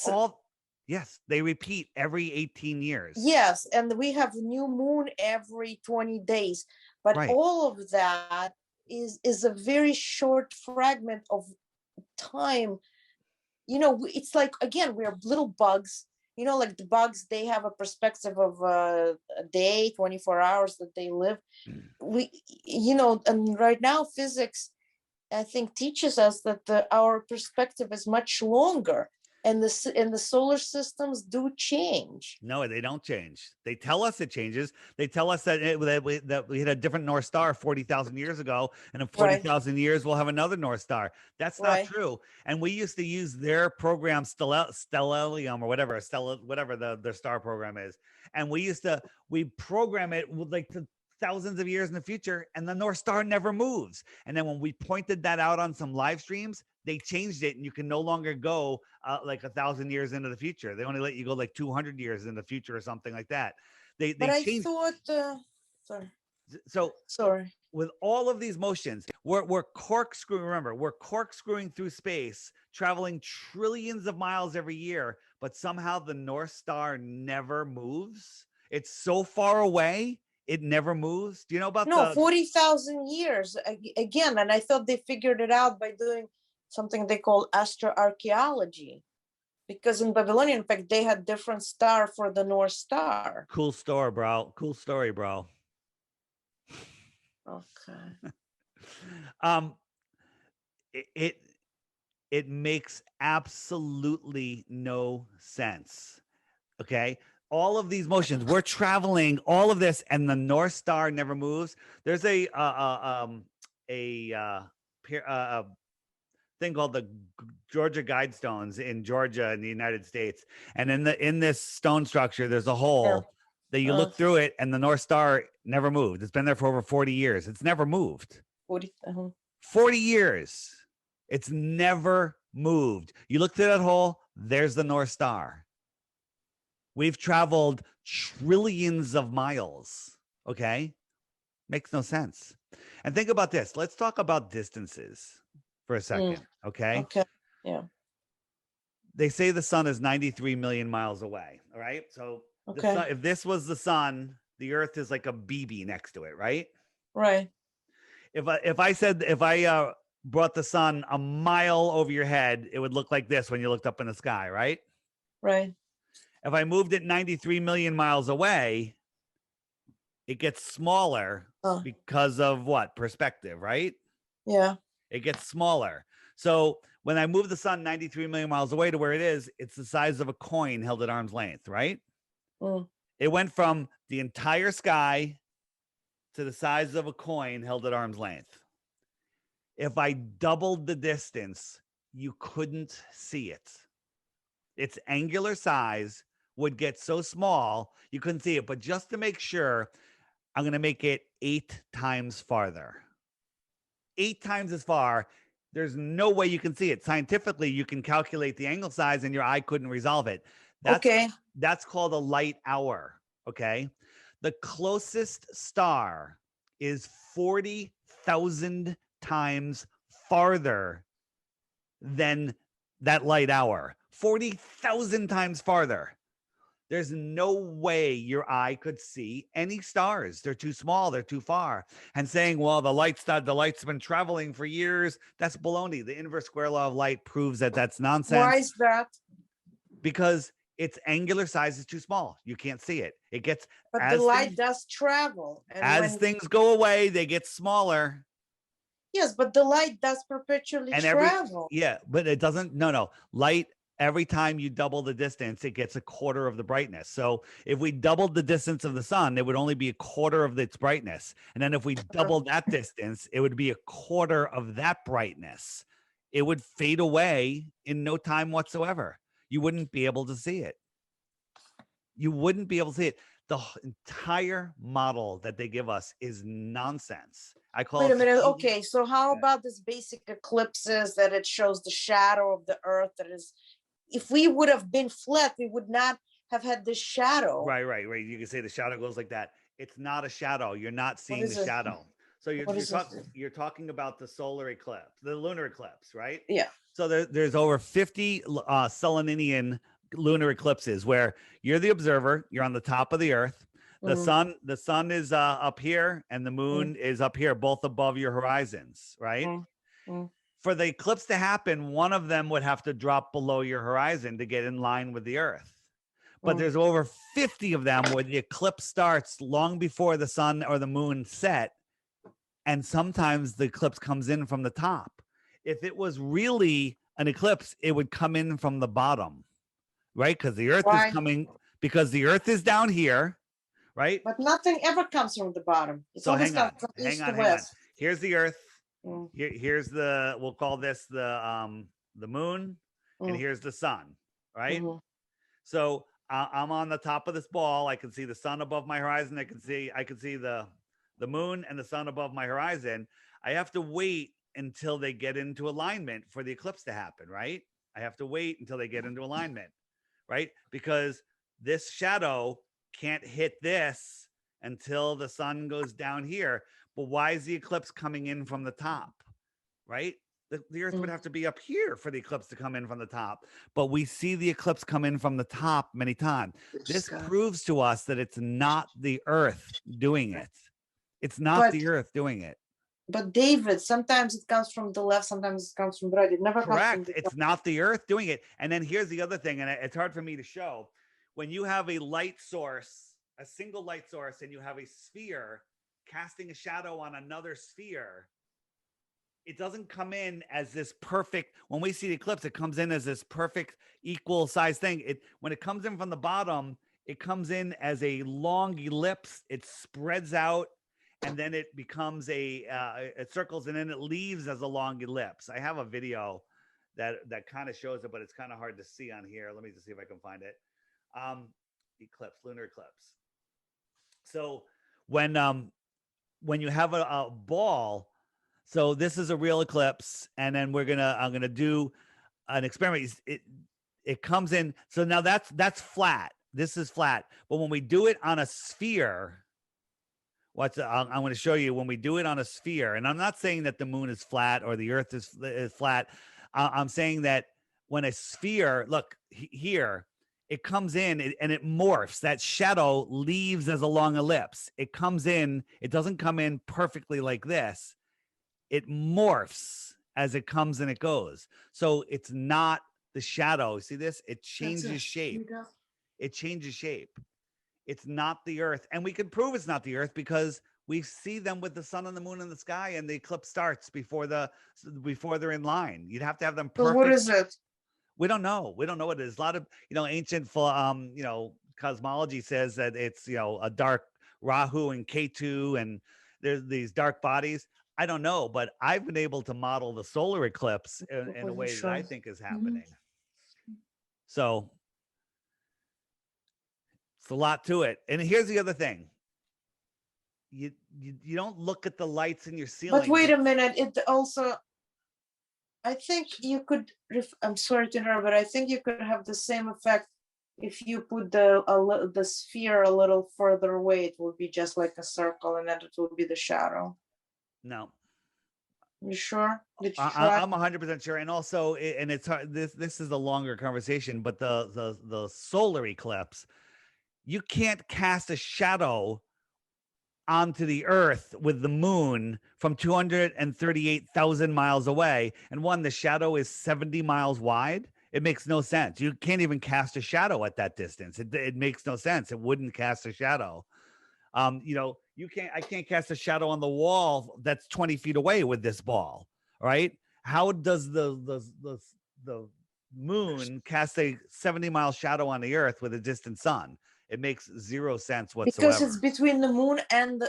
yes, they repeat every 18 years. Yes, and we have new moon every 20 days. But all of that is a very short fragment of time. It's like, again, we're little bugs, like the bugs, they have a perspective of a day, 24 hours that they live. And right now physics, I think, teaches us that our perspective is much longer. And the solar systems do change. No, they don't change. They tell us it changes. They tell us that that we had a different North Star 40,000 years ago, and in 40,000 years we'll have another North Star. That's not true. And we used to use their program Stellarium or whatever, whatever their star program is, and we program it with like to thousands of years in the future, and the North Star never moves. And then when we pointed that out on some live streams, they changed it, and you can no longer go like 1,000 years into the future. They only let you go like 200 years in the future or something like that. But I changed. thought, sorry. With all of these motions, we're corkscrewing. Remember, we're corkscrewing through space, traveling trillions of miles every year, but somehow the North Star never moves. It's so far away. It never moves. Do you know about 40,000 years again? And I thought they figured it out by doing something they call astroarchaeology, because in Babylonian, in fact, they had different star for the North Star. Cool story, bro. Cool story, bro. Okay. It makes absolutely no sense. Okay. All of these motions, we're traveling all of this, and the North Star never moves. There's a thing called the Georgia Guidestones in Georgia in the United States, and in this stone structure, there's a hole that you look through it, and the North Star never moved. It's been there for over 40 years. It's never moved. 40 years. It's never moved. You look through that hole, there's the North Star. We've traveled trillions of miles. Okay. Makes no sense. And think about this. Let's talk about distances for a second. Okay. Okay. Yeah. They say the sun is 93 million miles away. All right. So if this was the sun, the earth is like a BB next to it. Right. Right. If I brought the sun a mile over your head, it would look like this when you looked up in the sky. Right. Right. If I moved it 93 million miles away, it gets smaller because of what? Perspective, right? Yeah. It gets smaller. So when I move the sun 93 million miles away to where it is, it's the size of a coin held at arm's length, right? It went from the entire sky to the size of a coin held at arm's length. If I doubled the distance, you couldn't see it. Its angular size would get so small you couldn't see it. But just to make sure, I'm going to make it 8 times farther. 8 times as far. There's no way you can see it. Scientifically, you can calculate the angle size and your eye couldn't resolve it. That's called a light hour. Okay. The closest star is 40,000 times farther than that light hour. 40,000 times farther. There's no way your eye could see any stars. They're too small. They're too far. And saying, well, the light's been traveling for years. That's baloney. The inverse square law of light proves that that's nonsense. Why is that? Because its angular size is too small. You can't see it. But the light does travel. And as things go away, they get smaller. Yes, but the light does perpetually travel. But it doesn't. No. Light, every time you double the distance, it gets a quarter of the brightness. So if we doubled the distance of the sun, it would only be a quarter of its brightness. And then if we doubled that distance, it would be a quarter of that brightness. It would fade away in no time whatsoever. You wouldn't be able to see it. The entire model that they give us is nonsense. Wait a minute. Okay, so how about this basic eclipses that it shows the shadow of the earth? That is, if we would have been flat, we would not have had this shadow. Right. You can say the shadow goes like that. It's not a shadow. You're not seeing the shadow. So you're talking about the solar eclipse, the lunar eclipse, right? Yeah. So there's over 50 Solenian lunar eclipses where you're the observer, you're on the top of the earth. The sun is up here and the moon is up here, both above your horizons, right? For the eclipse to happen, one of them would have to drop below your horizon to get in line with the earth. But there's over 50 of them where the eclipse starts long before the sun or the moon set. And sometimes the eclipse comes in from the top. If it was really an eclipse, it would come in from the bottom, right? Because the Earth Why? is coming, because the Earth is down here, right? But nothing ever comes from the bottom. It's So always hang on, comes from hang east on, to hang on. west. Here's the Earth. Mm, Here's the, we'll call this the moon, and mm, here's the sun, right? mhm. So I'm on the top of this ball. I can see the sun above my horizon. I can see the moon and the sun above my horizon. I have to wait until they get into alignment for the eclipse to happen, right? I have to wait until they get into alignment, right? Because this shadow can't hit this until the sun goes down here. But why is the eclipse coming in from the top, right? The Earth would have to be up here for the eclipse to come in from the top. But we see the eclipse come in from the top many times. This proves to us that it's not the Earth doing it. It's not But the Earth doing it. but David, sometimes it comes from the left, sometimes it comes from the right. It never comes from Correct. the It's not the Earth doing it. And then here's the other thing, and it's hard for me to show. When you have a light source, a single light source, and you have a sphere casting a shadow on another sphere, it doesn't come in as this perfect. When we see the eclipse, it comes in as this perfect equal size thing. When it comes in from the bottom, it comes in as a long ellipse. It spreads out, and then it becomes it circles, and then it leaves as a long ellipse. I have a video that kind of shows it, but it's kind of hard to see on here. Let me just see if I can find it. Eclipse, lunar eclipse. So when you have a ball, so this is a real eclipse, and then I'm gonna do an experiment. It comes in. So now that's flat. This is flat. But when we do it on a sphere, I'm going to show you when we do it on a sphere. And I'm not saying that the moon is flat or the Earth is flat. I'm saying that when a sphere, look here, it comes in and it morphs. That shadow leaves as a long ellipse. It comes in. It doesn't come in perfectly like this. It morphs as it comes and it goes. So it's not the shadow. See this? It changes shape. It changes shape. It's not the Earth. And we can prove it's not the Earth because we see them with the sun and the moon in the sky, and the eclipse starts before they're in line. You'd have to have them perfect. So what is it? We don't know. We don't know what it is. A lot of, ancient, cosmology says that it's, a dark Rahu and Ketu, and there's these dark bodies. I don't know, but I've been able to model the solar eclipse in a way that I think is happening. So it's a lot to it. And here's the other thing. You don't look at the lights in your ceiling. But wait a minute. It also, I think you could, I'm sorry to interrupt, but I think you could have the same effect if you put the sphere a little further away. It would be just like a circle, and then it would be the shadow. No. You sure? Did you try? I'm 100% sure. And also, and it's hard, this is a longer conversation, but the solar eclipse, you can't cast a shadow onto the Earth with the moon from 238,000 miles away. And the shadow is 70 miles wide. It makes no sense. You can't even cast a shadow at that distance. It makes no sense. It wouldn't cast a shadow. I can't cast a shadow on the wall that's 20 feet away with this ball, right? How does the moon cast a 70-mile shadow on the Earth with a distant sun? It makes zero sense whatsoever. Because it's between the moon and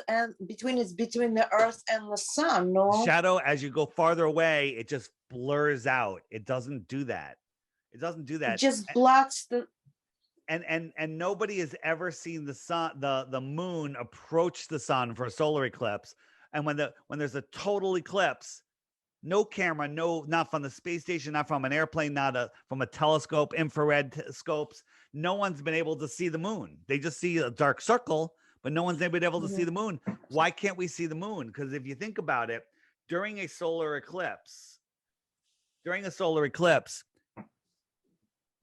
between the Earth and the sun. No shadow, as you go farther away, it just blurs out. It doesn't do that. It doesn't do that. It just blocks the. And nobody has ever seen the sun, the moon approach the sun for a solar eclipse. And when there's a total eclipse, no camera, not from the space station, not from an airplane, from a telescope, infrared scopes. No one's been able to see the moon. They just see a dark circle, but no one's been able to see the moon. Why can't we see the moon? Because if you think about it, during a solar eclipse,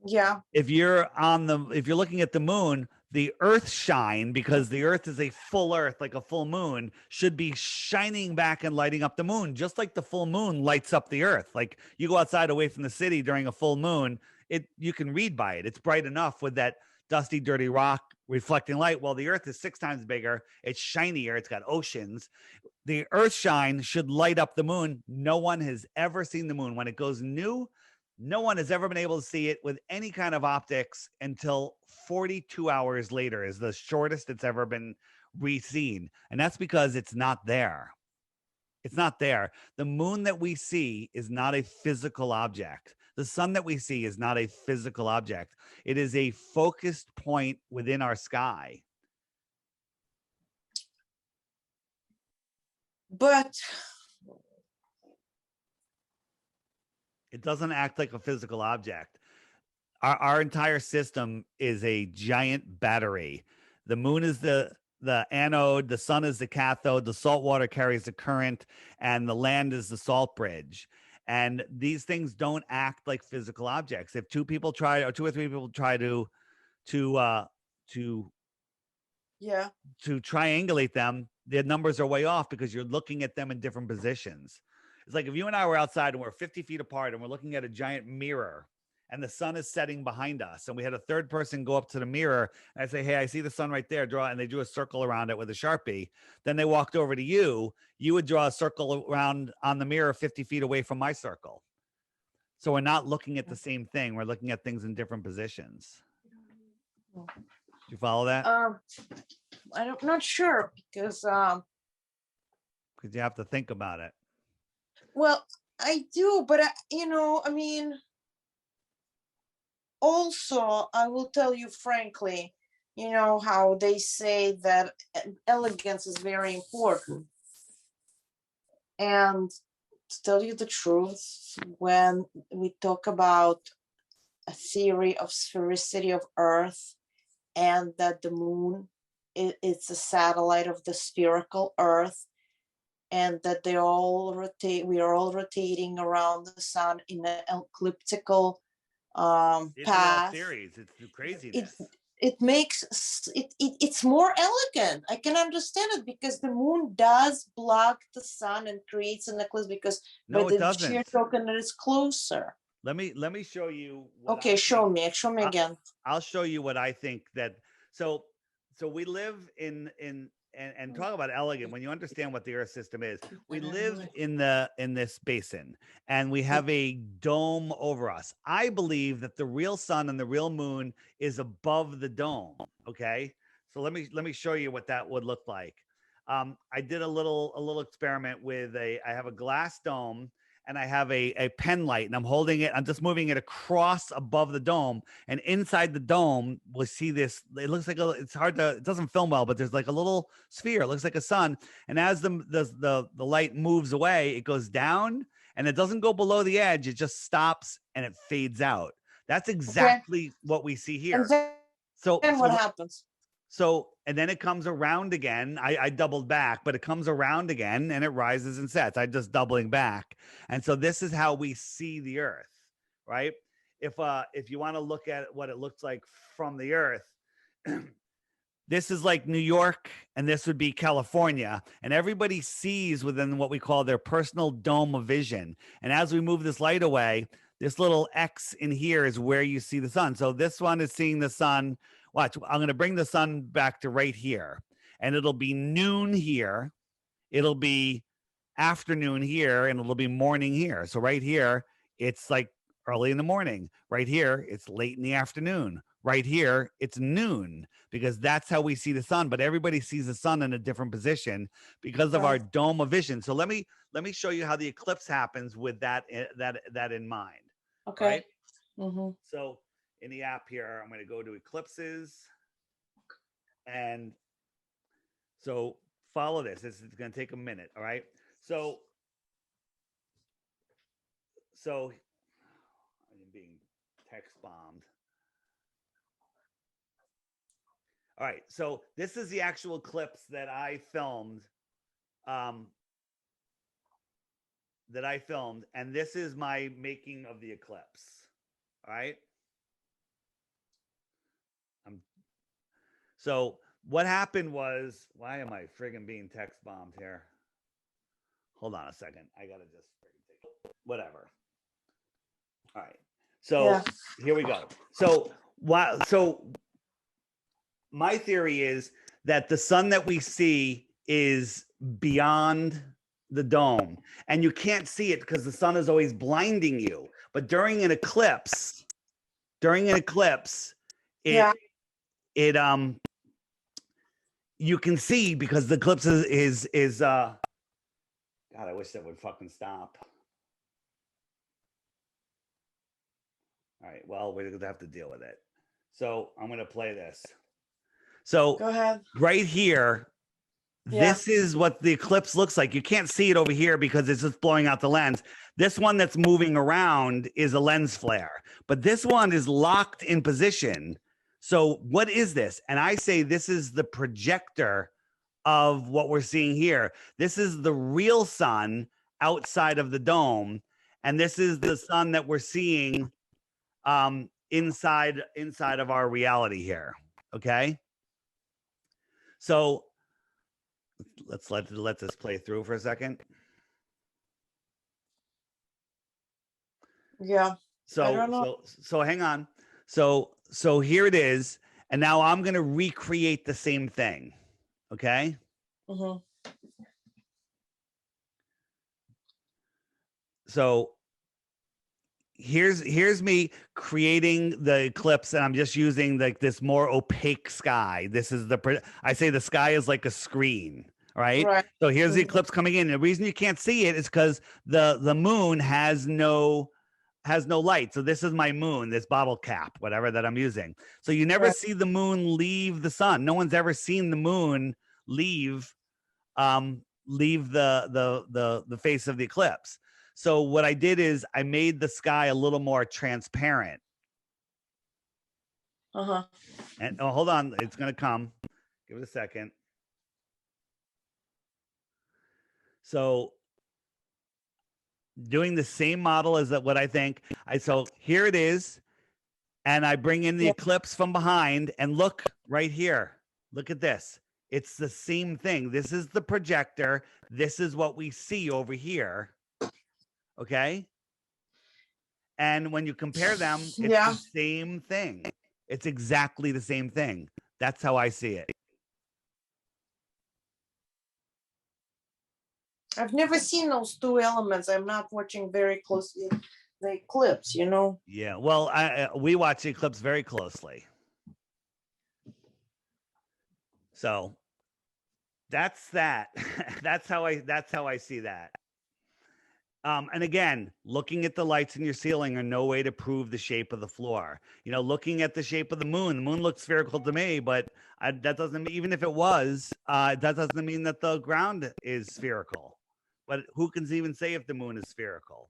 Yeah. if you're looking at the moon, the Earth shine, because the Earth is a full Earth, like a full moon, should be shining back and lighting up the moon, just like the full moon lights up the Earth. Like you go outside away from the city during a full moon, you can read by it. It's bright enough with that dusty, dirty rock reflecting light. Well, the Earth is 6 times bigger. It's shinier. It's got oceans. The Earth shine should light up the moon. No one has ever seen the moon. When it goes new, No one has ever been able to see it with any kind of optics until 42 hours later is the shortest it's ever been re-seen. And that's because it's not there. It's not there. The moon that we see is not a physical object. The sun that we see is not a physical object. It is a focused point within our sky. But It doesn't act like a physical object. Our entire system is a giant battery. The moon is the anode, the sun is the cathode, the salt water carries the current, and the land is the salt bridge. And these things don't act like physical objects. If two or three people try to triangulate them, the numbers are way off because you're looking at them in different positions. It's like if you and I were outside and we're 50 feet apart and we're looking at a giant mirror and the sun is setting behind us, and we had a third person go up to the mirror and I say, hey, I see the sun right there, and they drew a circle around it with a Sharpie. Then they walked over to you, you would draw a circle around on the mirror 50 feet away from my circle. So we're not looking at the same thing. We're looking at things in different positions. Do you follow that? I'm not sure because You have to think about it. well, I do, but also, I will tell you frankly, how they say that elegance is very important. And to tell you the truth, when we talk about a theory of sphericity of Earth and that the moon it's a satellite of the spherical Earth, and that we are all rotating around the sun in an elliptical path. Theories. It's craziness. It makes it's more elegant. I can understand it because the moon does block the sun and creates an eclipse because it doesn't. Sheer token that is closer. Let me show you. Okay, show me again. I'll show you what I think that. So we live in and talk about elegant. When you understand what the Earth system is, we live in this basin, and we have a dome over us. I believe that the real sun and the real moon is above the dome. Okay, so let me show you what that would look like. I did a little experiment with I have a glass dome. And I have a pen light, and I'm holding it. I'm just moving it across above the dome, and inside the dome, we'll see this. It looks like it doesn't film well, but there's like a little sphere. It looks like a sun. And as the light moves away, it goes down, and it doesn't go below the edge. It just stops and it fades out. That's exactly what we see here. And what happens? So, and then it comes around again. I doubled back, but it comes around again and it rises and sets. I'm just doubling back. And so this is how we see the Earth, right? If you want to look at what it looks like from the Earth, this is like New York and this would be California. And everybody sees within what we call their personal dome of vision. And as we move this light away, this little X in here is where you see the sun. So this one is seeing the sun. Watch, I'm going to bring the sun back to right here, and it'll be noon here. It'll be afternoon here, and it'll be morning here. So right here, it's like early in the morning. Right here, it's late in the afternoon. Right here, it's noon, because that's how we see the sun. But everybody sees the sun in a different position because of our dome of vision. So let me show you how the eclipse happens with that in mind. Okay. Right? Mm-hmm. So in the app here, I'm going to go to eclipses. And so follow this. This is going to take a minute. All right. So I'm being text bombed. All right. So this is the actual eclipse that I filmed. And this is my making of the eclipse. All right. So what happened was, why am I friggin' being text bombed here? Hold on a second. I gotta just whatever. All right. So Here we go. So my theory is that the sun that we see is beyond the dome, and you can't see it because the sun is always blinding you. But during an eclipse, Yeah. it you can see, because the eclipse is God, I wish that would fucking stop. All right, well, we're gonna have to deal with it. So I'm gonna play this. So Go ahead. right here, Yeah. this is what the eclipse looks like. You can't see it over here because it's just blowing out the lens. This one that's moving around is a lens flare, but this one is locked in position. So what is this? And I say this is the projector of what we're seeing here. This is the real sun outside of the dome, and this is the sun that we're seeing inside of our reality here. Okay, so let's let this play through for a second. Yeah. I don't know. So hang on. So here it is, and now I'm going to recreate the same thing. Okay. Mm-hmm. So here's me creating the eclipse, and I'm just using like this more opaque sky. This is I say the sky is like a screen, right? So here's the eclipse coming in. The reason you can't see it is because the moon has no light. So this is my moon, this bottle cap, whatever that I'm using. So you never see the moon leave the sun. No one's ever seen the moon leave the face of the eclipse. So what I did is I made the sky a little more transparent. Uh-huh. And oh, hold on, it's gonna come. Give it a second. So doing the same model as what I think. So here it is, and I bring in the eclipse from behind, and look right here. Look at this. It's the same thing. This is the projector. This is what we see over here. Okay. And when you compare them, it's the same thing. It's exactly the same thing. That's how I see it. I've never seen those two elements. I'm not watching very closely the eclipse, you know? Yeah. Well, we watch the eclipse very closely. So that's that. that's how I see that. And again, looking at the lights in your ceiling are no way to prove the shape of the floor. You know, looking at the shape of the moon looks spherical to me, but that doesn't mean, even if it was, that doesn't mean that the ground is spherical. But who can even say if the moon is spherical?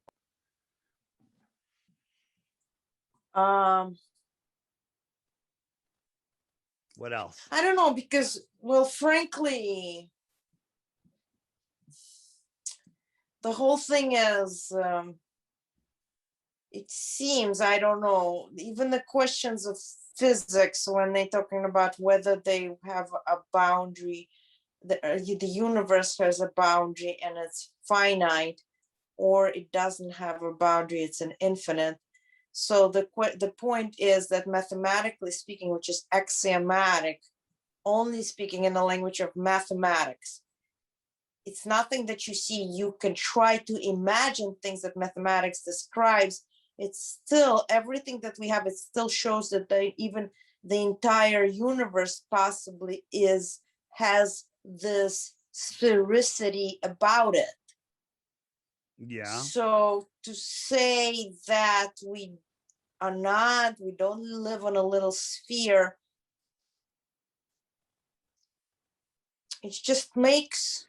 What else? I don't know, because, well, frankly, the whole thing is, it seems, I don't know, even the questions of physics, when they're talking about whether they have a boundary, the universe has a boundary and it's finite, or it doesn't have a boundary, it's an infinite. So the point is that, mathematically speaking, which is axiomatic, only speaking in the language of mathematics, it's nothing that you see. You can try to imagine things that mathematics describes. It's still, everything that we have, it still shows that even the entire universe possibly has this sphericity about it. Yeah. So to say that we don't live on a little sphere, it just makes.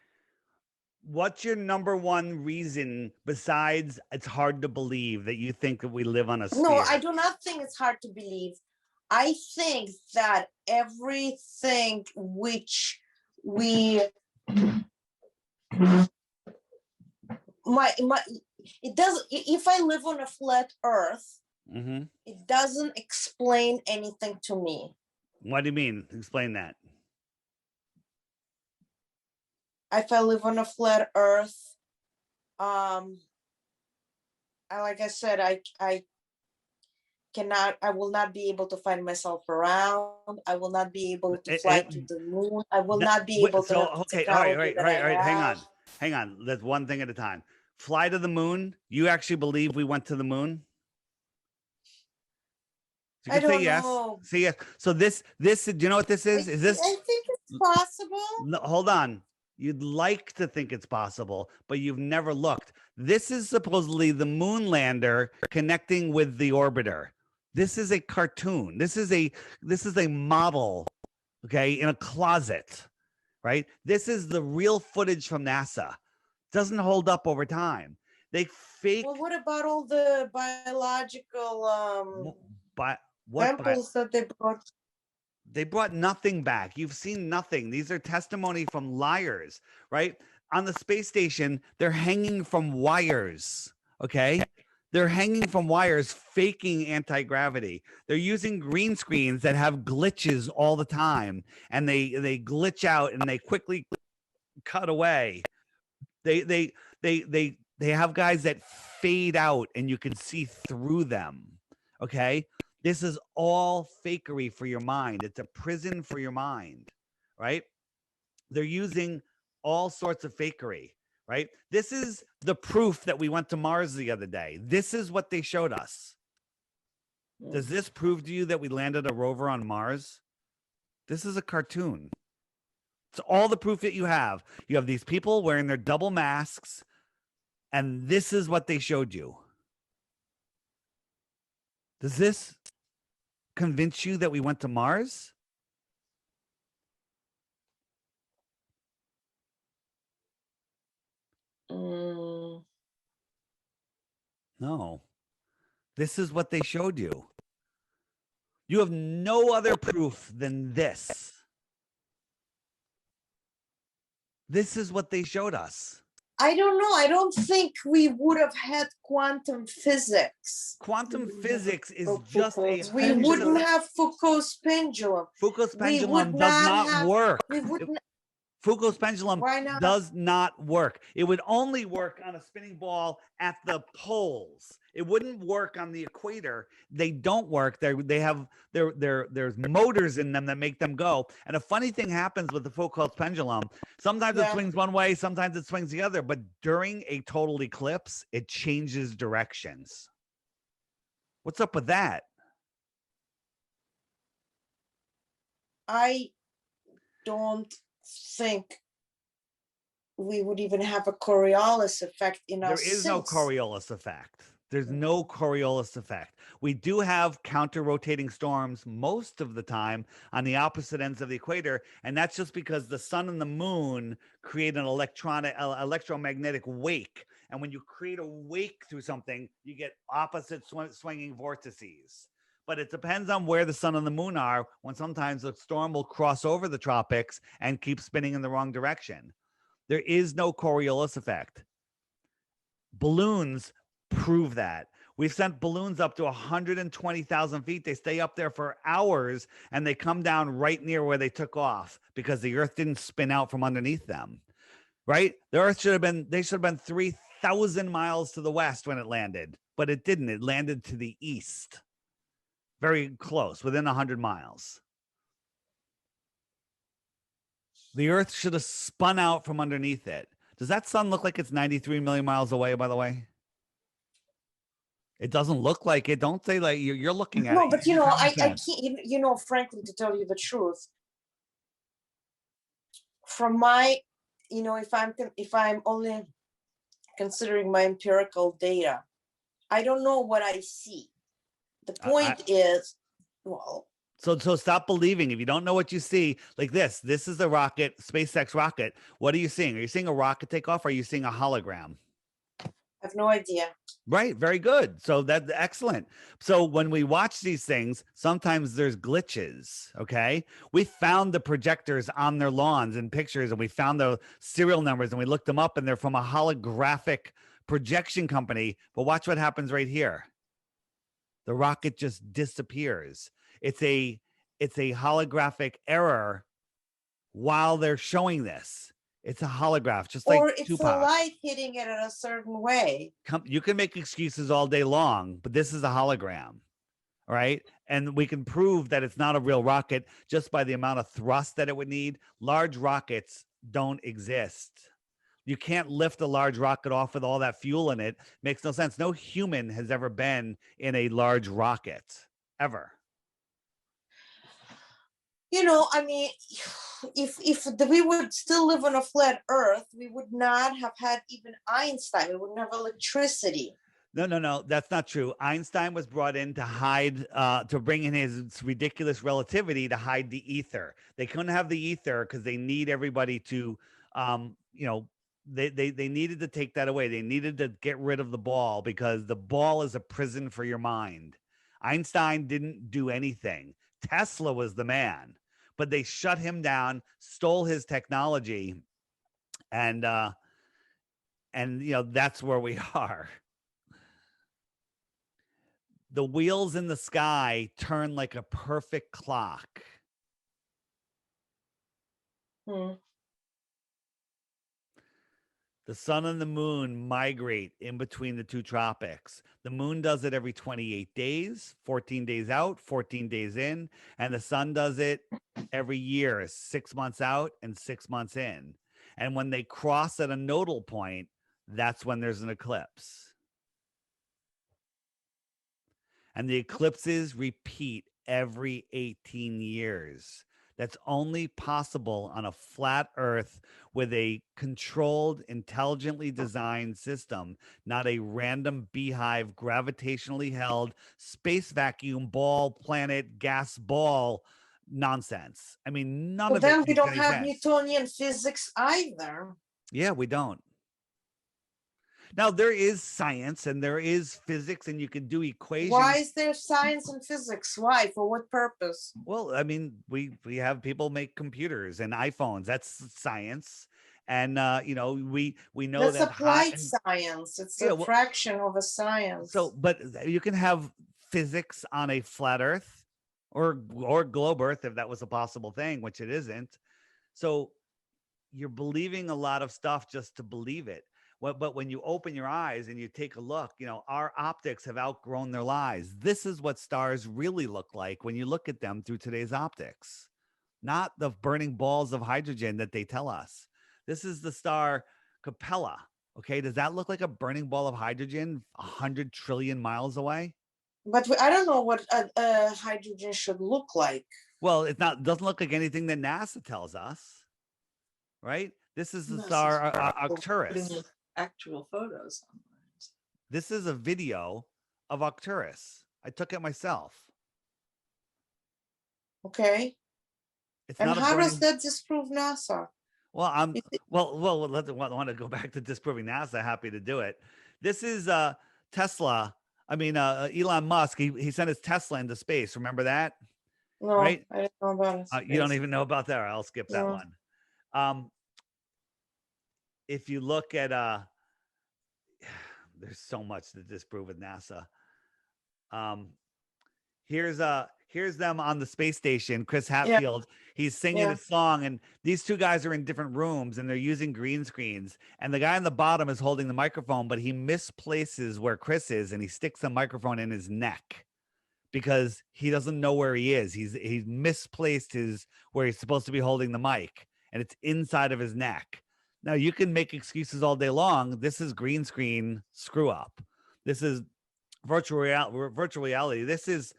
What's your number one reason, besides it's hard to believe, that you think that we live on a sphere? No, I do not think it's hard to believe. I think that everything which we it does. If I live on a flat earth, it doesn't explain anything to me. What do you mean? Explain that. If I live on a flat earth, like I said, I will not be able to find myself around. I will not be able to fly to the moon. I will not be able to. Okay, all right. Hang on. That's one thing at a time. Fly to the moon. You actually believe we went to the moon? You I can say don't yes. know. Say yes. So this, do you know what this is? Is this? I think it's possible. No, hold on. You'd like to think it's possible, but you've never looked. This is supposedly the moon lander connecting with the orbiter. This is a cartoon. This is a model, okay, in a closet, right? This is the real footage from NASA. Doesn't hold up over time. They fake. Well, what about all the biological But what? samples that they brought? They brought nothing back. You've seen nothing. These are testimony from liars, right? On the space station, they're hanging from wires, okay? They're hanging from wires, faking anti-gravity. They're using green screens that have glitches all the time, and they glitch out and they quickly cut away. They have guys that fade out and you can see through them, okay? This is all fakery for your mind. It's a prison for your mind, right? They're using all sorts of fakery, right? This is the proof that we went to Mars the other day. This is what they showed us. Does this prove to you that we landed a rover on Mars? This is a cartoon. It's all the proof that you have. You have these people wearing their double masks, and this is what they showed you. Does this convince you that we went to Mars? Mm, No. This is what they showed you. You have no other proof than this. This is what they showed us. I don't know. I don't think we would have had quantum physics. Quantum physics is for just a Foucault's. We hundred wouldn't of- have Foucault's pendulum. Foucault's we pendulum would does not not have- work. We wouldn't. Foucault's pendulum Why not? does not work. It would only work on a spinning ball at the poles. It wouldn't work on the equator. They don't work. There's motors in them that make them go. And a funny thing happens with the Foucault's pendulum. Sometimes it Yeah. swings one way, sometimes it swings the other. But during a total eclipse, it changes directions. What's up with that? I don't think we would even have a Coriolis effect in our There is no Coriolis effect. There's no Coriolis effect. We do have counter-rotating storms most of the time on the opposite ends of the equator, and that's just because the sun and the moon create an electromagnetic wake. And when you create a wake through something, you get opposite swinging vortices. But it depends on where the sun and the moon are, when sometimes the storm will cross over the tropics and keep spinning in the wrong direction. There is no Coriolis effect. Balloons prove that. We've sent balloons up to 120,000 feet. They stay up there for hours and they come down right near where they took off because the earth didn't spin out from underneath them, right? The earth should have been 3,000 miles to the west when it landed, but it didn't. It landed to the east, very close, within 100 miles. The earth should have spun out from underneath it. Does that sun look like it's 93 million miles away, by the way? It doesn't look like it. Don't say like you're looking at it. No, but you know, I Common can't, frankly, to tell you the truth, from my, if I'm only considering my empirical data, I don't know what I see. The point is, well, So stop believing. If you don't know what you see, like this is the rocket, SpaceX rocket. What are you seeing? Are you seeing a rocket take off? Or are you seeing a hologram? I have no idea. Right. Very good. So that's excellent. So when we watch these things, sometimes there's glitches. Okay. We found the projectors on their lawns and pictures, and we found the serial numbers and we looked them up, and they're from a holographic projection company. But watch what happens right here. The rocket just disappears. It's a holographic error while they're showing this. It's a holograph, just like Or it's Tupac. the light hitting it in a certain way. You can make excuses all day long, but this is a hologram, right? And we can prove that it's not a real rocket just by the amount of thrust that it would need. Large rockets don't exist. You can't lift a large rocket off with all that fuel in it. Makes no sense. No human has ever been in a large rocket, ever. You know, I mean, we would still live on a flat Earth, we would not have had even Einstein. We wouldn't have electricity. No, that's not true. Einstein was brought in to hide, to bring in his ridiculous relativity to hide the ether. They couldn't have the ether because they need everybody to, you know, they needed to take that away. They needed to get rid of the ball because the ball is a prison for your mind. Einstein didn't do anything. Tesla was the man, but they shut him down, stole his technology, and you know, that's where we are. The wheels in the sky turn like a perfect clock. Hmm. The sun and the moon migrate in between the two tropics. The moon does it every 28 days, 14 days out, 14 days in, and the sun does it every year, 6 months out and 6 months in. And when they cross at a nodal point, that's when there's an eclipse. And the eclipses repeat every 18 years. That's only possible on a flat Earth with a controlled, intelligently designed system, not a random beehive, gravitationally held space vacuum ball, planet, gas ball nonsense. I mean, none But of it then we makes don't any have sense. Newtonian physics either. Yeah, we don't. Now, there is science and there is physics, and you can do equations. Why is there science and physics? Why? For what purpose? Well, I mean, we have people make computers and iPhones. That's science, and you know, we know That's that applied science. It's yeah, a well, fraction of a science. so, but you can have physics on a flat Earth or globe Earth if that was a possible thing, which it isn't. So you're believing a lot of stuff just to believe it. But when you open your eyes and you take a look, you know, our optics have outgrown their lives. This is what stars really look like when you look at them through today's optics, not the burning balls of hydrogen that they tell us. This is the star Capella. Okay. Does that look like a burning ball of hydrogen 100 trillion miles away? But I don't know what hydrogen should look like. Well, it doesn't look like anything that NASA tells us, right? This is the star Arcturus. Actual photos online. This is a video of Arcturus. I took it myself. Okay. It's And not how a burning... does that disprove NASA? Well, want to go back to disproving NASA. Happy to do it. This is Tesla. I mean, Elon Musk. He sent his Tesla into space. Remember that? No, right? I don't know about it. You don't even know about that. I'll skip that No. one. If you look at there's so much to disprove with NASA. Here's them on the space station. Chris Hadfield, he's singing a song, and these two guys are in different rooms and they're using green screens. And the guy on the bottom is holding the microphone, but he misplaces where Chris is, and he sticks the microphone in his neck because he doesn't know where he is. He's misplaced where he's supposed to be holding the mic, and it's inside of his neck. Now you can make excuses all day long. This is green screen screw up. This is virtual reality. This is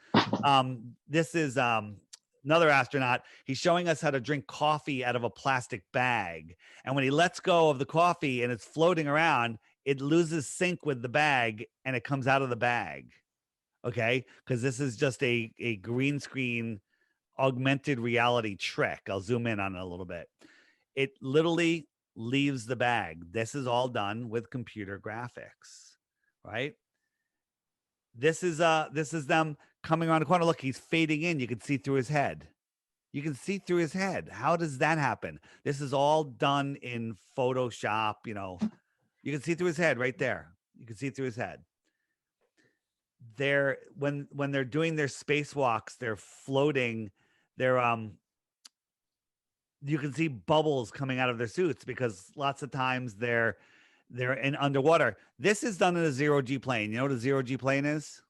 another astronaut. He's showing us how to drink coffee out of a plastic bag. And when he lets go of the coffee and it's floating around, it loses sync with the bag and it comes out of the bag. Okay. Because this is just a green screen augmented reality trick. I'll zoom in on it a little bit. It literally leaves the bag. This is all done with computer graphics, right? This is them coming around the corner. Look, he's fading in. You can see through his head. You can see through his head. How does that happen? This is all done in Photoshop. You know, you can see through his head right there. You can see through his head. They're when they're doing their spacewalks, they're floating. They're you can see bubbles coming out of their suits because lots of times they're in underwater. This is done in a zero-G plane. You know what a zero-G plane is?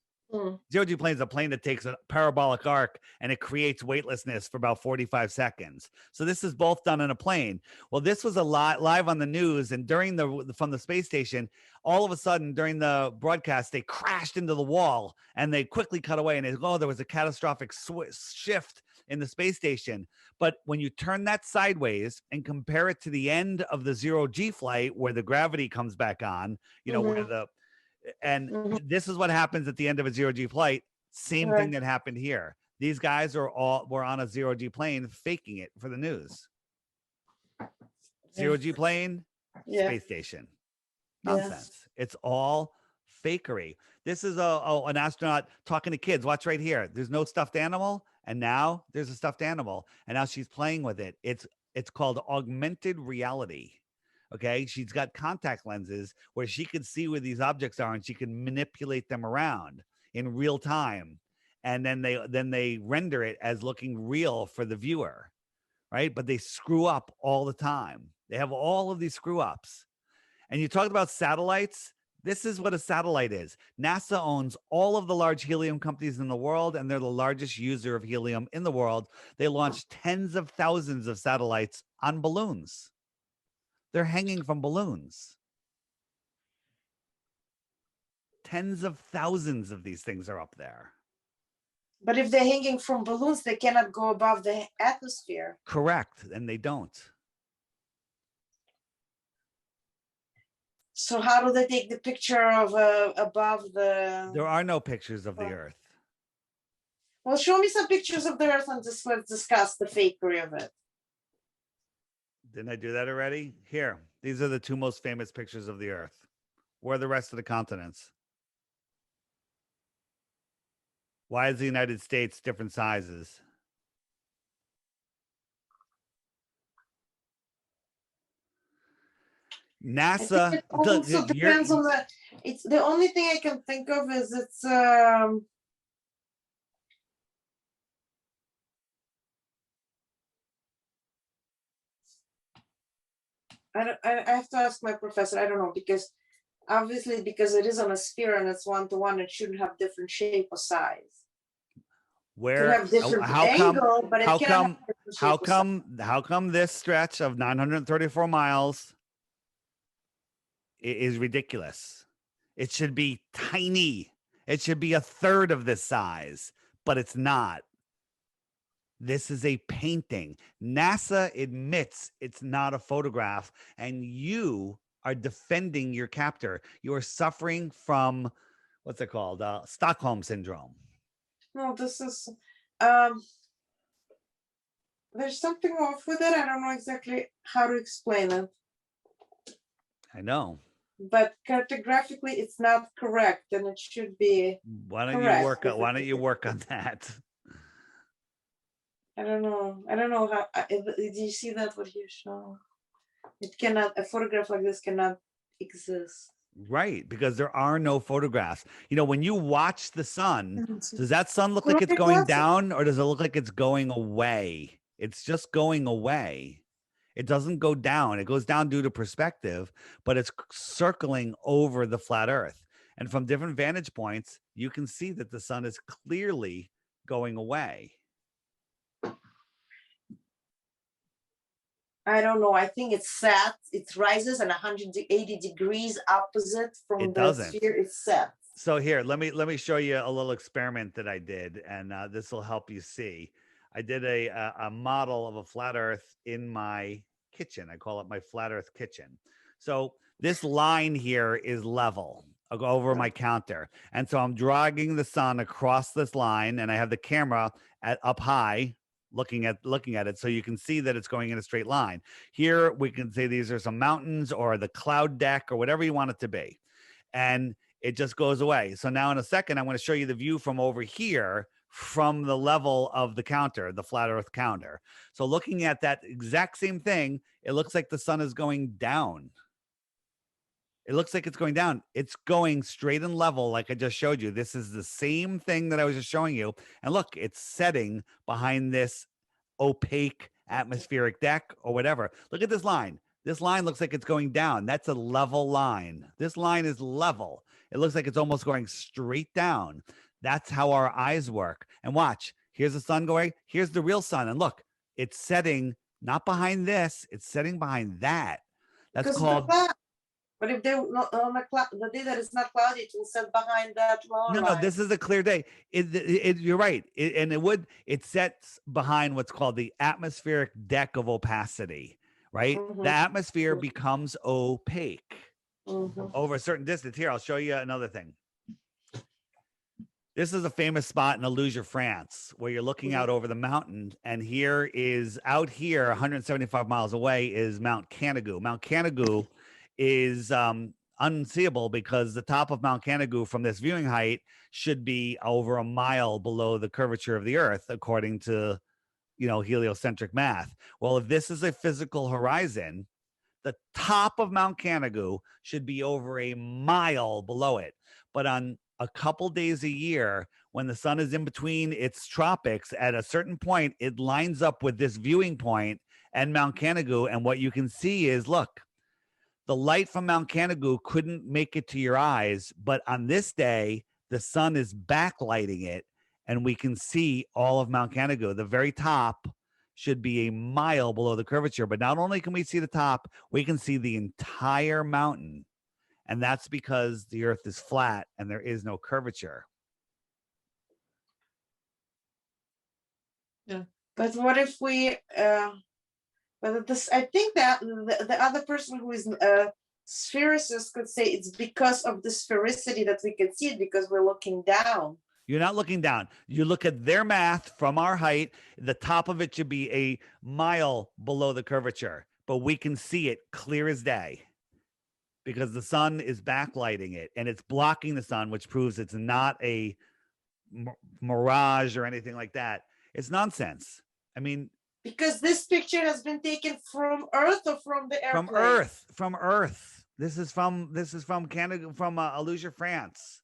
Zero G plane is a plane that takes a parabolic arc and it creates weightlessness for about 45 seconds. So this is both done in a plane. Well, this was a live on the news, and during from the space station, all of a sudden during the broadcast, they crashed into the wall and they quickly cut away. And there was a catastrophic shift in the space station. But when you turn that sideways and compare it to the end of the 0G flight where the gravity comes back on, where this is what happens at the end of a 0G flight. Same thing that happened here. These guys were on a 0G plane faking it for the news. 0G plane, space station. Nonsense. It's all fakery. This is an astronaut talking to kids. Watch right here. There's no stuffed animal, and now there's a stuffed animal, and now she's playing with it. It's called augmented reality. Okay, she's got contact lenses where she can see where these objects are and she can manipulate them around in real time. And then they render it as looking real for the viewer, right? But they screw up all the time. They have all of these screw ups. And you talked about satellites. This is what a satellite is. NASA owns all of the large helium companies in the world, and they're the largest user of helium in the world. They launch tens of thousands of satellites on balloons. They're hanging from balloons. Tens of thousands of these things are up there. But if they're hanging from balloons, they cannot go above the atmosphere. Correct. And they don't. So how do they take the picture of above the... There are no pictures of the Earth. Well, show me some pictures of the Earth and let's discuss the fakery of it. Didn't I do that already? Here, these are the two most famous pictures of the Earth. Where are the rest of the continents? Why is the United States different sizes? NASA. It also depends on the. It's the only thing I can think of is it's. I have to ask my professor. I don't know, because obviously because it is on a sphere and it's 1-to-1, it shouldn't have different shape or size. Where have different angle, but it can how come this stretch of 934 miles is ridiculous? It should be tiny. It should be a third of this size, but it's not. This is a painting. NASA admits it's not a photograph, and you are defending your captor. You are suffering from, what's it called? Stockholm syndrome. No, this is, there's something off with it. I don't know exactly how to explain it. I know. But cartographically, it's not correct, and it should be. Why don't you work on that? I don't know how. Do you see that? What you show? It cannot. A photograph like this cannot exist. Right, because there are no photographs. When you watch the sun, does that sun look like it's going down, or does it look like it's going away? It's just going away. It doesn't go down. It goes down due to perspective, but it's circling over the flat Earth. And from different vantage points, you can see that the sun is clearly going away. I don't know. I think it's set. It rises and 180 degrees opposite from the sphere. It's set. So here, let me show you a little experiment that I did, and this will help you see. I did a model of a flat Earth in my kitchen. I call it my flat Earth kitchen. So this line here is level. I'll go over my counter, and so I'm dragging the sun across this line, and I have the camera up high, looking at it, so you can see that it's going in a straight line. Here we can say these are some mountains or the cloud deck or whatever you want it to be, and it just goes away. So now in a second, I'm going to show you the view from over here, from the level of the counter, the flat Earth counter. So looking at that exact same thing, it looks like the sun is going down. It looks like it's going down. It's going straight and level, like I just showed you. This is the same thing that I was just showing you. And look, it's setting behind this opaque atmospheric deck or whatever. Look at this line. This line looks like it's going down. That's a level line. This line is level. It looks like it's almost going straight down. That's how our eyes work. And watch, here's the sun going, here's the real sun. And look, it's setting not behind this, it's setting behind that. That's Because called but if they're not on a the day that is not cloudy, it will set behind that lower no, line. this is a clear day. You're right. It sets behind what's called the atmospheric deck of opacity, right? The atmosphere becomes opaque over a certain distance. Here, I'll show you another thing. This is a famous spot in Aluja, France, where you're looking out over the mountain. And out here, 175 miles away, is Mount Canigou. Mount Canigou is unseeable because the top of Mount Canigou from this viewing height should be over a mile below the curvature of the Earth, according to, heliocentric math. Well, if this is a physical horizon, the top of Mount Canigou should be over a mile below it. But on a couple days a year, when the sun is in between its tropics, at a certain point, it lines up with this viewing point and Mount Canigou. And what you can see is, look, the light from Mount Canigou couldn't make it to your eyes, but on this day, the sun is backlighting it, and we can see all of Mount Canigou. The very top should be a mile below the curvature, but not only can we see the top, we can see the entire mountain, and that's because the Earth is flat and there is no curvature. Yeah. But what if we but this, I think that the other person who is sphericist could say it's because of the sphericity that we can see it, because we're looking down. You're not looking down. You look at their math from our height. The top of it should be a mile below the curvature, but we can see it clear as day because the sun is backlighting it and it's blocking the sun, which proves it's not a mirage or anything like that. It's nonsense. I mean, because this picture has been taken from Earth or from the airplane? From Earth. This is from Canada, from Aluja, France,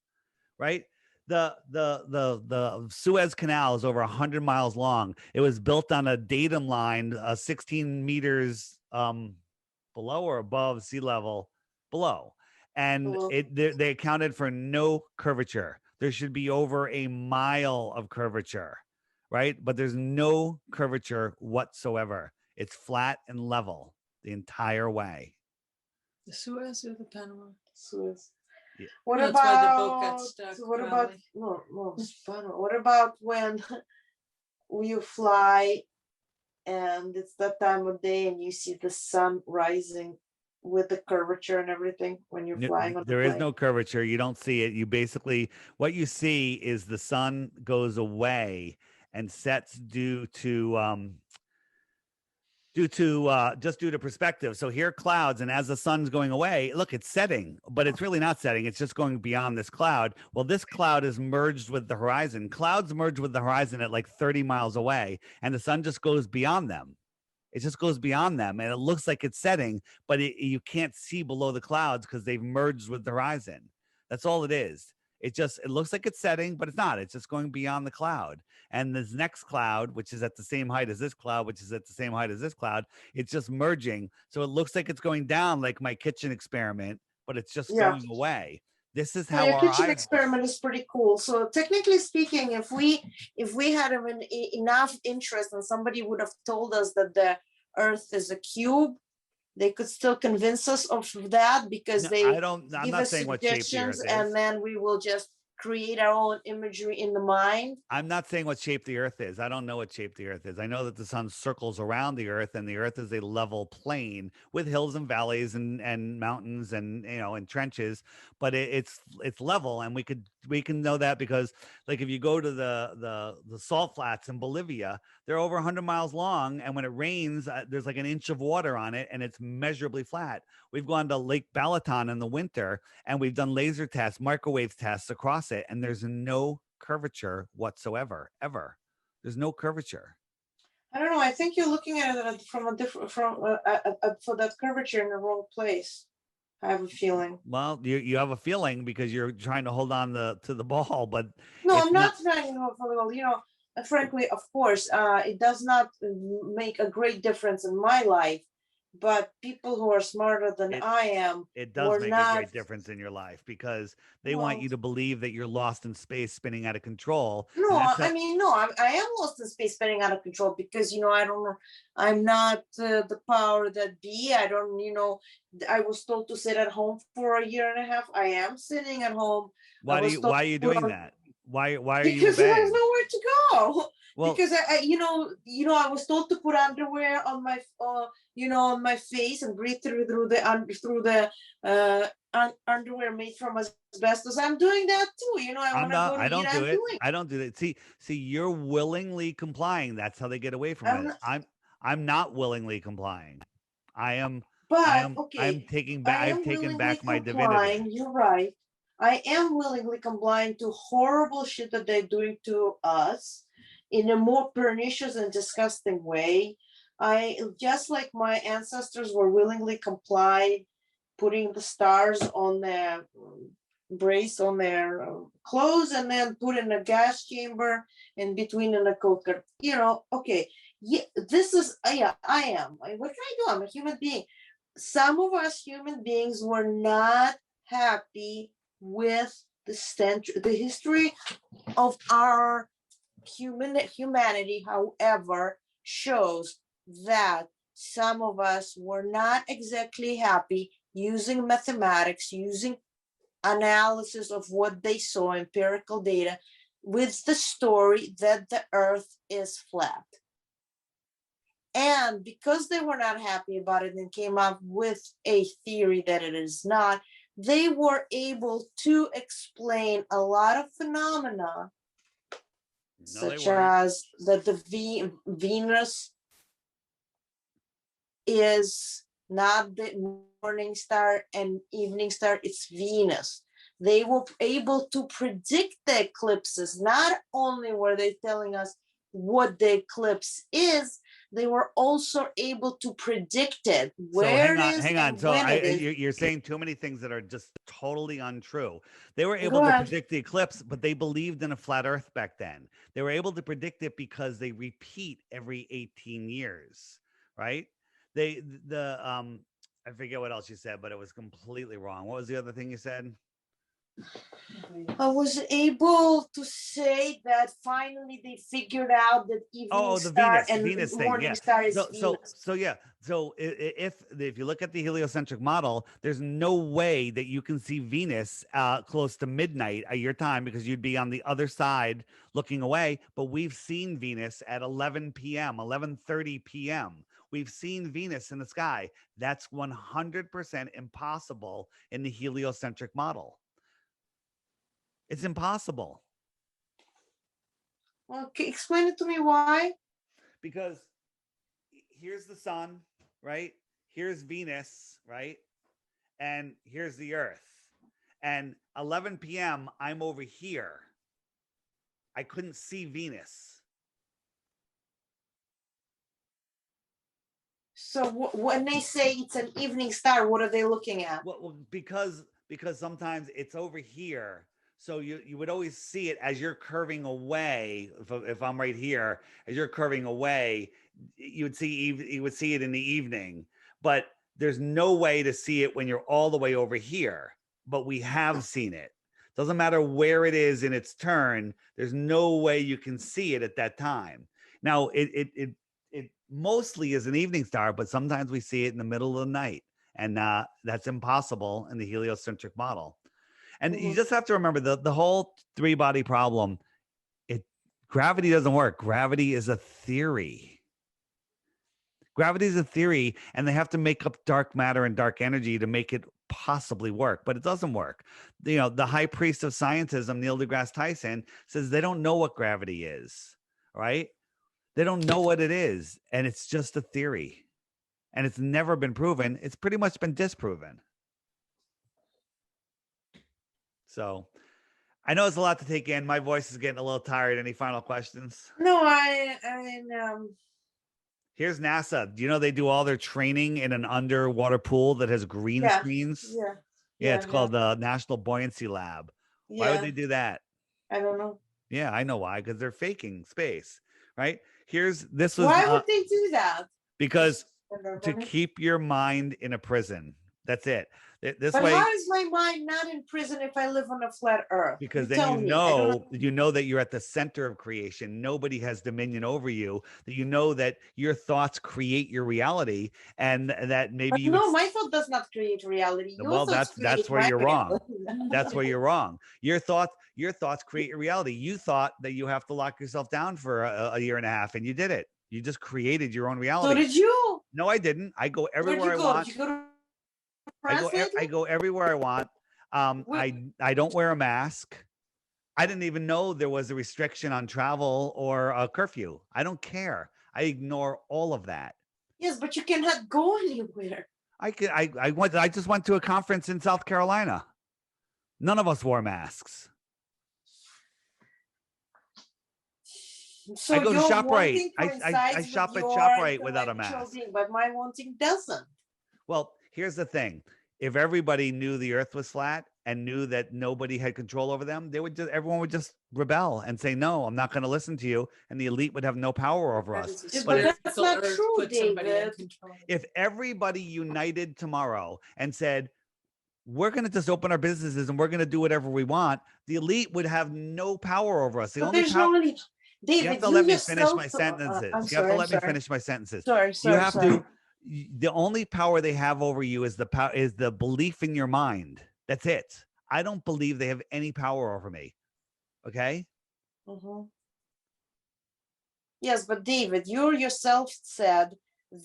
right? The Suez Canal is over 100 miles long. It was built on a datum line, 16 meters below or above sea level, below, and they accounted for no curvature. There should be over a mile of curvature, right? But there's no curvature whatsoever. It's flat and level the entire way. The Suez or the Panama? Suez. Yeah. What That's about why the boat got stuck, what probably. about what about when you fly and it's that time of day and you see the sun rising with the curvature and everything when you're flying on there the is no curvature. You don't see it. You basically, what you see is the sun goes away and sets due to perspective. So here are clouds, and as the sun's going away, look, it's setting, but it's really not setting. It's just going beyond this cloud. Well, this cloud is merged with the horizon. Clouds merge with the horizon at like 30 miles away, and the sun just goes beyond them. It just goes beyond them, and it looks like it's setting, but you can't see below the clouds because they've merged with the horizon. That's all it is. It looks like it's setting, but it's not. It's just going beyond the cloud. And this next cloud, which is at the same height as this cloud, which is at the same height as this cloud, it's just merging. So it looks like it's going down, like my kitchen experiment, but it's just going away. This is how your our kitchen eyes experiment is pretty cool. So technically speaking, if we had enough interest and somebody would have told us that the Earth is a cube, they could still convince us of that because I'm give not us saying what shape the suggestions, Earth is. and then we will just create our own imagery in the mind. I'm not saying what shape the Earth is. I don't know what shape the Earth is. I know that the sun circles around the Earth, and the Earth is a level plane with hills and valleys and mountains and and trenches, but it's level, and we can know that because, like, if you go to the salt flats in Bolivia, they're over 100 miles long, and when it rains, there's like an inch of water on it, and it's measurably flat. We've gone to Lake Balaton in the winter, and we've done laser tests, microwave tests across it, and there's no curvature whatsoever, ever. There's no curvature. I don't know. I think you're looking at it from a different for that curvature in the wrong place. I have a feeling. Well, you have a feeling because you're trying to hold on to the ball, but no, I'm not trying to hold on. Frankly, of course, it does not make a great difference in my life. but people who are smarter than I am It does were make a not. great difference in your life because they want Well, you to believe that you're lost in space, spinning out of control. and no, that's I mean, no, I am lost in space, spinning out of control because, you know, I don't know, I'm not the power that be. I don't, you know, I was told to sit at home for a year and a half. I am sitting at home. I was told why are to you put doing on- that? Why are you because I have obeying? nowhere to go. Well, Because I, you know, I was told to put underwear on my, you know, on my face and breathe through the underwear made from asbestos. I'm doing that too. You know, I I'm want to not. go to I eat. don't do I'm it. doing. I don't do that. See, you're willingly complying. That's how they get away from I'm it. not, I'm not willingly complying. I am. but I'm okay, taking I back. I've am taken willingly back my divinity. complying. You're right. I am willingly complying to horrible shit that they're doing to us in a more pernicious and disgusting way. I just like my ancestors were willingly complied, putting the stars on their brace on their clothes and then put in a gas chamber in between in a cooker. You know, okay, yeah, this is yeah, I am. What can I do? I'm a human being. Some of us human beings were not happy with the history of our humanity, however, shows that some of us were not exactly happy using mathematics, using analysis of what they saw, empirical data, with the story that the earth is flat. And because they were not happy about it and came up with a theory that it is not, they were able to explain a lot of phenomena, No, they such weren't. as that the Venus is not the morning star and evening star, it's Venus. They were able to predict the eclipses. Not only were they telling us what the eclipse is, they were also able to predict it, So where it is hang on. and So when it is. you're saying too many things that are just totally untrue. They were able Go to ahead. predict the eclipse, but they believed in a flat Earth back then. They were able to predict it because they repeat every 18 years, right? I forget what else you said, but it was completely wrong. What was the other thing you said? I was able to say that finally they figured out that evening The star and Venus thing, morning yeah. star is So Venus. yeah. So if you look at the heliocentric model, there's no way that you can see Venus close to midnight at your time because you'd be on the other side looking away. But we've seen Venus at 11 p.m., 11:30 p.m. We've seen Venus in the sky. That's 100% impossible in the heliocentric model. It's impossible. Well, explain it to me why. Because here's the sun, right? Here's Venus, right? And here's the earth. And 11 p.m., I'm over here. I couldn't see Venus. So when they say it's an evening star, what are they looking at? Well, because sometimes it's over here. So you would always see it as you're curving away. If I'm right here, as you're curving away, you would see it in the evening. But there's no way to see it when you're all the way over here. But we have seen it. Doesn't matter where it is in its turn. There's no way you can see it at that time. Now it mostly is an evening star, but sometimes we see it in the middle of the night, and that's impossible in the heliocentric model. And you just have to remember the whole three body problem. Gravity doesn't work. Gravity is a theory. Gravity is a theory, and they have to make up dark matter and dark energy to make it possibly work, but it doesn't work. You know, the high priest of scientism, Neil deGrasse Tyson, says they don't know what gravity is, right? They don't know what it is, and it's just a theory, and it's never been proven. It's pretty much been disproven. So I know it's a lot to take in. My voice is getting a little tired. Any final questions? No, Here's NASA. Do you know they do all their training in an underwater pool that has green yeah, screens? yeah, It's called the National Buoyancy Lab. Why would yeah. they do that? I don't know. Yeah, I know why. Because they're faking space, right? This was Why would they do that? because to keep your mind in a prison. That's it. This But way, how is my mind not in prison if I live on a flat earth? because You then tell you me. I don't know, you know that you're at the center of creation. Nobody has dominion over you. That you know that your thoughts create your reality, and that maybe But you no, would. my thought does not create reality. Your Well, thoughts that's create where my you're wrong. reality. That's where you're wrong. Your thoughts create your reality. You thought that you have to lock yourself down for a year and a half, and you did it. You just created your own So reality. did you? No, I didn't. I go Where'd everywhere you I go? want. Did you go to I France lately? go everywhere I want. Where- I don't wear a mask. I didn't even know there was a restriction on travel or a curfew. I don't care. I ignore all of that. Yes, but you cannot go anywhere. I just went to a conference in South Carolina. None of us wore masks. So I go to your ShopRite. wanting I coincides shop with at your ShopRite without a intellectual mask. being, but my wanting doesn't. Well, here's the thing. If everybody knew the earth was flat and knew that nobody had control over them, everyone would just rebel and say, no, I'm not going to listen to you. And the elite would have no power over us. But that's not true, David. If everybody united tomorrow and said, we're going to just open our businesses and we're going to do whatever we want, the elite would have no power over us. The But only there's power. no elite. David, You have to let me finish yourself. my sentences. I'm You have sorry. to I'm let me sorry. finish my sentences. Sorry. You have to. The only power they have over you is the belief in your mind. That's it. I don't believe they have any power over me. Okay. Mhm. Yes, but David, you yourself said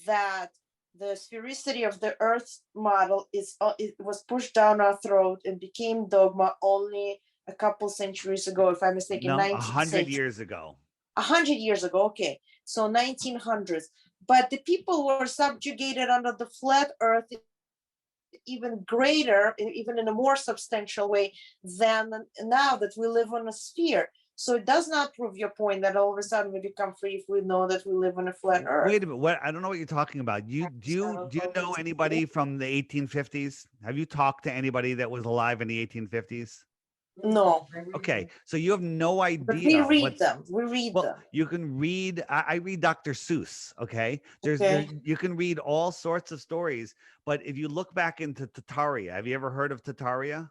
that the sphericity of the Earth model it was pushed down our throat and became dogma only a couple centuries ago, if I'm mistaken. No, 19th 100 century. years ago. 100 years ago, okay, so 1900s. But the people were subjugated under the flat Earth even greater, even in a more substantial way than now that we live on a sphere. So it does not prove your point that all of a sudden we become free if we know that we live on a flat earth. Wait a minute. What? I don't know what you're talking about. Do you know anybody from the 1850s? Have you talked to anybody that was alive in the 1850s? No. Okay, so you have no idea. But we read them. We read them. You can read. I read Dr. Seuss. Okay, you can read all sorts of stories. But if you look back into Tartaria, have you ever heard of Tartaria?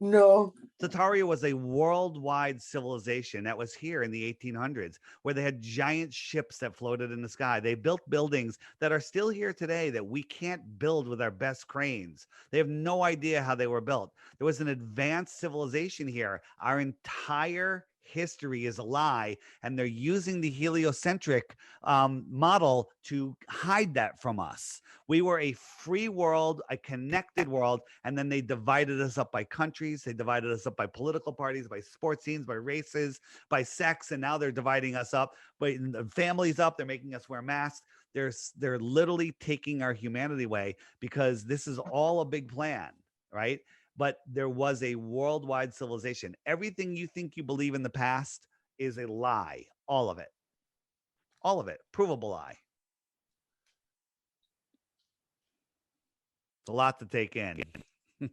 No. Tartaria was a worldwide civilization that was here in the 1800s, where they had giant ships that floated in the sky. They built buildings that are still here today that we can't build with our best cranes. They have no idea how they were built. There was an advanced civilization here. Our entire history is a lie, and they're using the heliocentric model to hide that from us. We were a free world, a connected world, and then they divided us up by countries. They divided us up by political parties, by sports teams, by races, by sex, and now they're dividing us up, by families up. They're making us wear masks. They're literally taking our humanity away because this is all a big plan, right? But there was a worldwide civilization. Everything you think you believe in the past is a lie. All of it. All of it. Provable lie. It's a lot to take in. I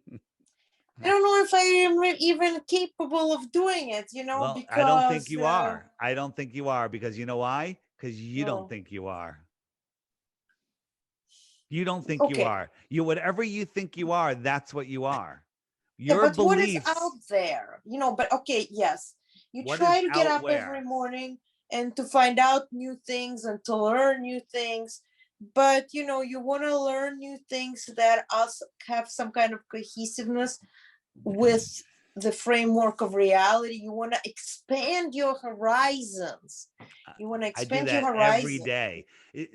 don't know if I am even capable of doing it, Well, because I don't think you are. I don't think you are, because you know why? Because you don't think you are. You don't think you are. You, whatever you think you are, that's what you are. Your but beliefs. What is out there? But okay, yes. You What try is to get out up where? every morning and to find out new things and to learn new things. But you want to learn new things that also have some kind of cohesiveness with the framework of reality. You want to expand your horizons. You want to expand your horizons every day.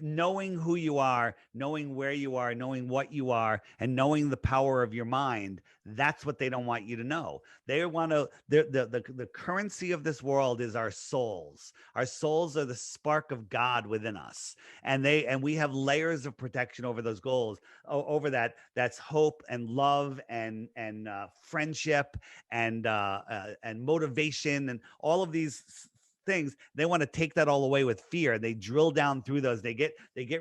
Knowing who you are, knowing where you are, knowing what you are, and knowing the power of your mind. That's what they don't want you to know. They want to, the currency of this world is our souls. Our souls are the spark of God within us. And we have layers of protection over those goals, over that. That's hope and love and friendship and motivation and all of these things. They want to take that all away with fear. They drill down through those. They get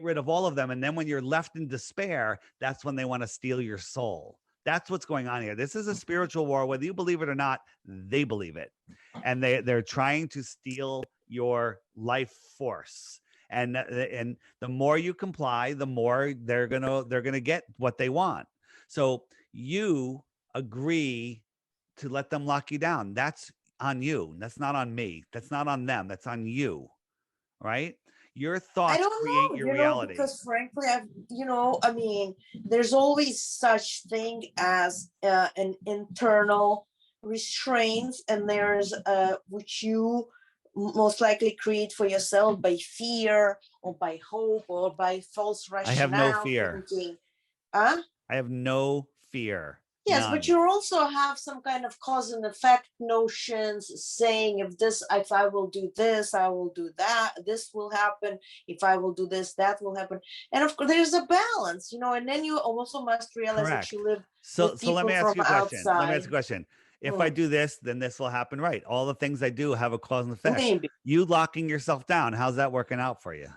rid of all of them. And then when you're left in despair, that's when they want to steal your soul. That's what's going on here. This is a spiritual war. Whether you believe it or not, they believe it. And they're trying to steal your life force. And the more you comply, the more they're gonna get what they want. So you agree to let them lock you down. That's on you. That's not on me. That's not on them. That's on you, right? Your I thoughts don't create know, your reality. because frankly, I mean, there's always such thing as an internal restraints, and there's which you most likely create for yourself by fear or by hope or by false I have no rationale fear. thinking. Huh? I have no fear. Yes, but None. you also have some kind of cause and effect notions saying if I will do this, I will do that, this will happen. If I will do this, that will happen. And of course, there's a balance, and then you also must realize that Correct. you live So with let me people ask from you a question. Let me ask outside. you a question. If I do this, then this will happen, right? All the things I do have a cause and effect. Maybe. You locking yourself down, how's that working out for you?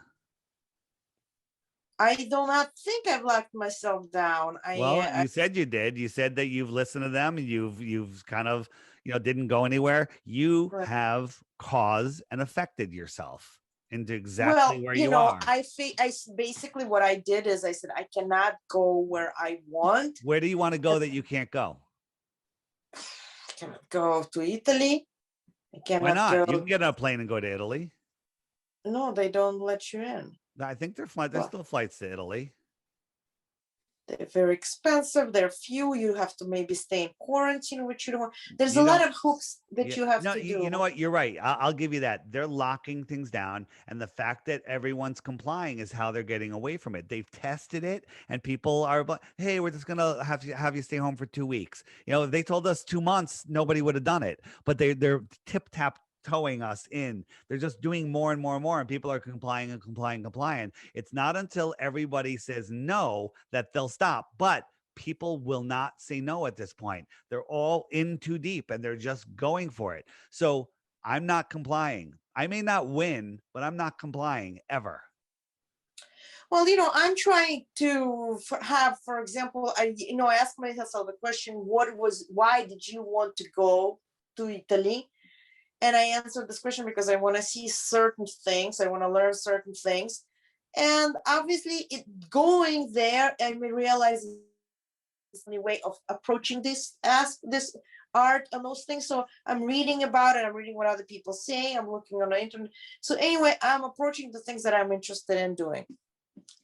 I do not think I've locked myself down. Well, you said you did. You said that you've listened to them and you've kind of, didn't go anywhere. You Right. have caused and affected yourself into exactly where you are. I basically what I did is I said I cannot go where I want. Where do you want to go that you can't go? I cannot go to Italy. I cannot Why not? go. You can get on a plane and go to Italy. No, they don't let you in. I think there's Well, still flights to Italy. they're very expensive. They're few. You have to maybe stay in quarantine, which you don't want. There's a lot of hoops that you have to do. You know what? You're right. I'll give you that. They're locking things down. And the fact that everyone's complying is how they're getting away from it. They've tested it and people are, hey, we're just going to have you stay home for 2 weeks. If they told us 2 months, nobody would have done it. But they're tip-tap towing us in. They're just doing more and more and more, and people are complying and complying. It's not until everybody says no that they'll stop. But people will not say no at this point. They're all in too deep and they're just going for it. So I'm not complying. I may not win, but I'm not complying ever. Well, I'm trying to have, for example, I asked myself the question, why did you want to go to Italy? And I answered this question because I want to see certain things. I want to learn certain things. And obviously going there, I realize it's a way of approaching this art and those things. So I'm reading about it. I'm reading what other people say. I'm looking on the internet. So anyway, I'm approaching the things that I'm interested in doing.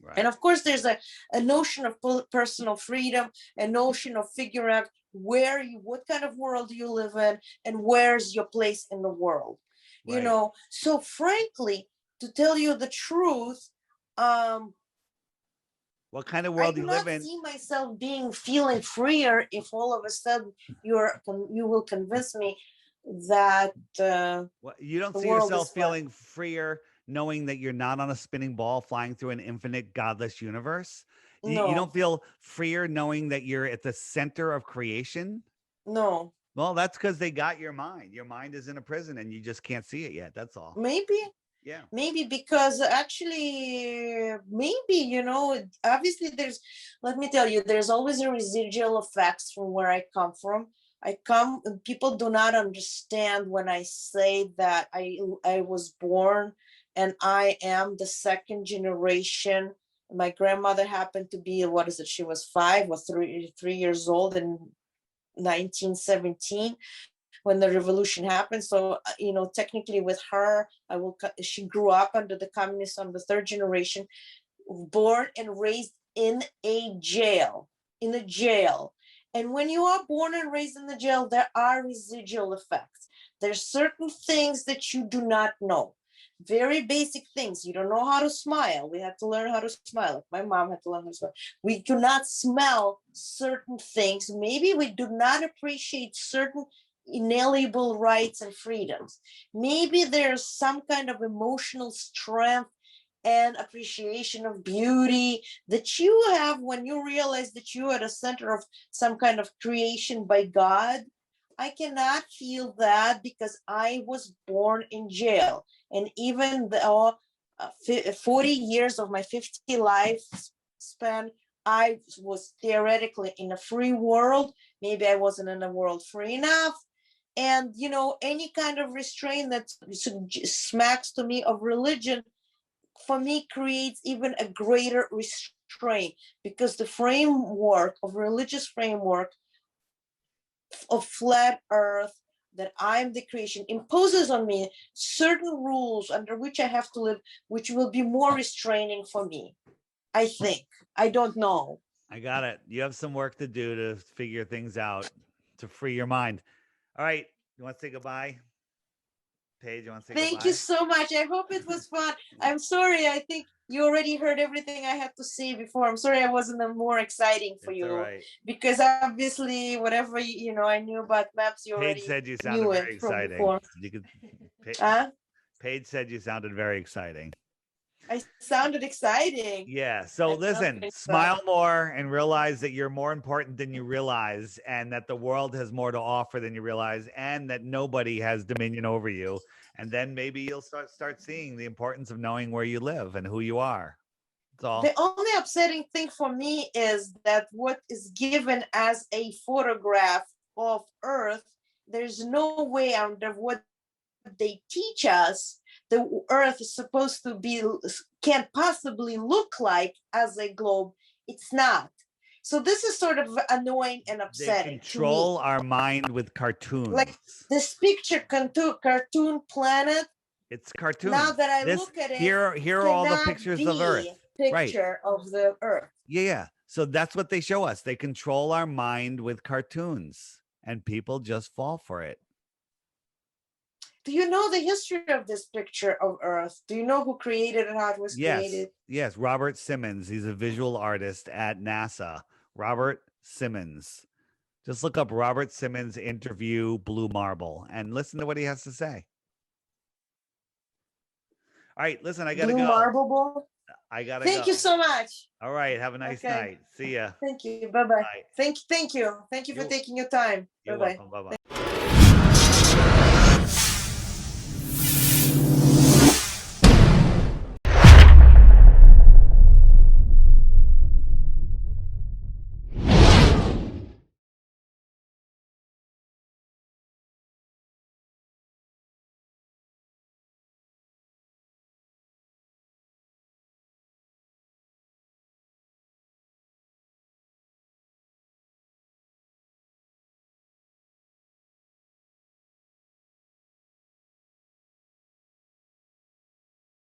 Right. And of course, there's a notion of personal freedom, a notion of figuring out what kind of world you live in and where's your place in the world. Right. So frankly, to tell you the truth, what kind of world do you live in? I do not see myself feeling freer if all of a sudden you will convince me that you don't see yourself feeling freer knowing that you're not on a spinning ball flying through an infinite godless universe? No. You don't feel freer knowing that you're at the center of creation? No. Well, that's because they got your mind. Your mind is in a prison and you just can't see it yet. That's all. Maybe. Yeah. Maybe because actually, obviously let me tell you, there's always a residual effects from where I come from. People do not understand when I say that I was born and I am the second generation. My grandmother happened to be, she was 5 or 3 years old in 1917 when the revolution happened. So, technically with her, she grew up under the communists on the 3rd generation, born and raised in a jail. And when you are born and raised in the jail, there are residual effects. There's certain things that you do not know. Very basic things. You don't know how to smile. We had to learn how to smile. My mom had to learn how to smile. We do not smell certain things. Maybe we do not appreciate certain inalienable rights and freedoms. Maybe there's some kind of emotional strength and appreciation of beauty that you have when you realize that you are at the center of some kind of creation by God. I cannot feel that because I was born in jail. And even though 40 years of my 50 life span, I was theoretically in a free world. Maybe I wasn't in a world free enough. And, any kind of restraint that smacks to me of religion for me, creates even a greater restraint, because the framework of religious framework of flat earth, that I'm the creation, imposes on me certain rules under which I have to live, which will be more restraining for me. I think. I don't know. I got it. You have some work to do to figure things out, to free your mind. All right. You want to say goodbye? Paige, you want to say Thank goodbye? you so much. I hope it was fun. I'm sorry. I think you already heard everything I had to say before. I'm sorry I wasn't more exciting for It's you, all right. because obviously whatever I knew about maps, you Paige already said you sounded knew very it from exciting. before. You could. Huh? Paige said you sounded very exciting. I sounded exciting. Yeah. So I don't listen, think so. smile more and realize that you're more important than you realize, and that the world has more to offer than you realize, and that nobody has dominion over you. And then maybe you'll start seeing the importance of knowing where you live and who you are. That's all. The only upsetting thing for me is that what is given as a photograph of Earth, there's no way under what they teach us the Earth is supposed to be, can't possibly look like as a globe. It's not. So this is sort of annoying and They upsetting. control our mind with cartoons. Like this picture, Cartoon Planet. It's cartoons. Now that I look at it, here are all the cannot pictures be of Earth. Picture of the Earth. Yeah. So that's what they show us. They control our mind with cartoons, and people just fall for it. Do you know the history of this picture of Earth? Do you know who created it, how it was created? Yes. Robert Simmons. He's a visual artist at NASA. Robert Simmons. Just look up Robert Simmons interview Blue Marble and listen to what he has to say. All right, listen, I gotta Blue go. Marble Ball? I gotta Thank go. you so much. All right, have a nice Okay. night. See ya. Thank you. Bye-bye. Bye. Thank you. Thank you for You're- taking your time. You're Bye-bye. welcome. Bye-bye.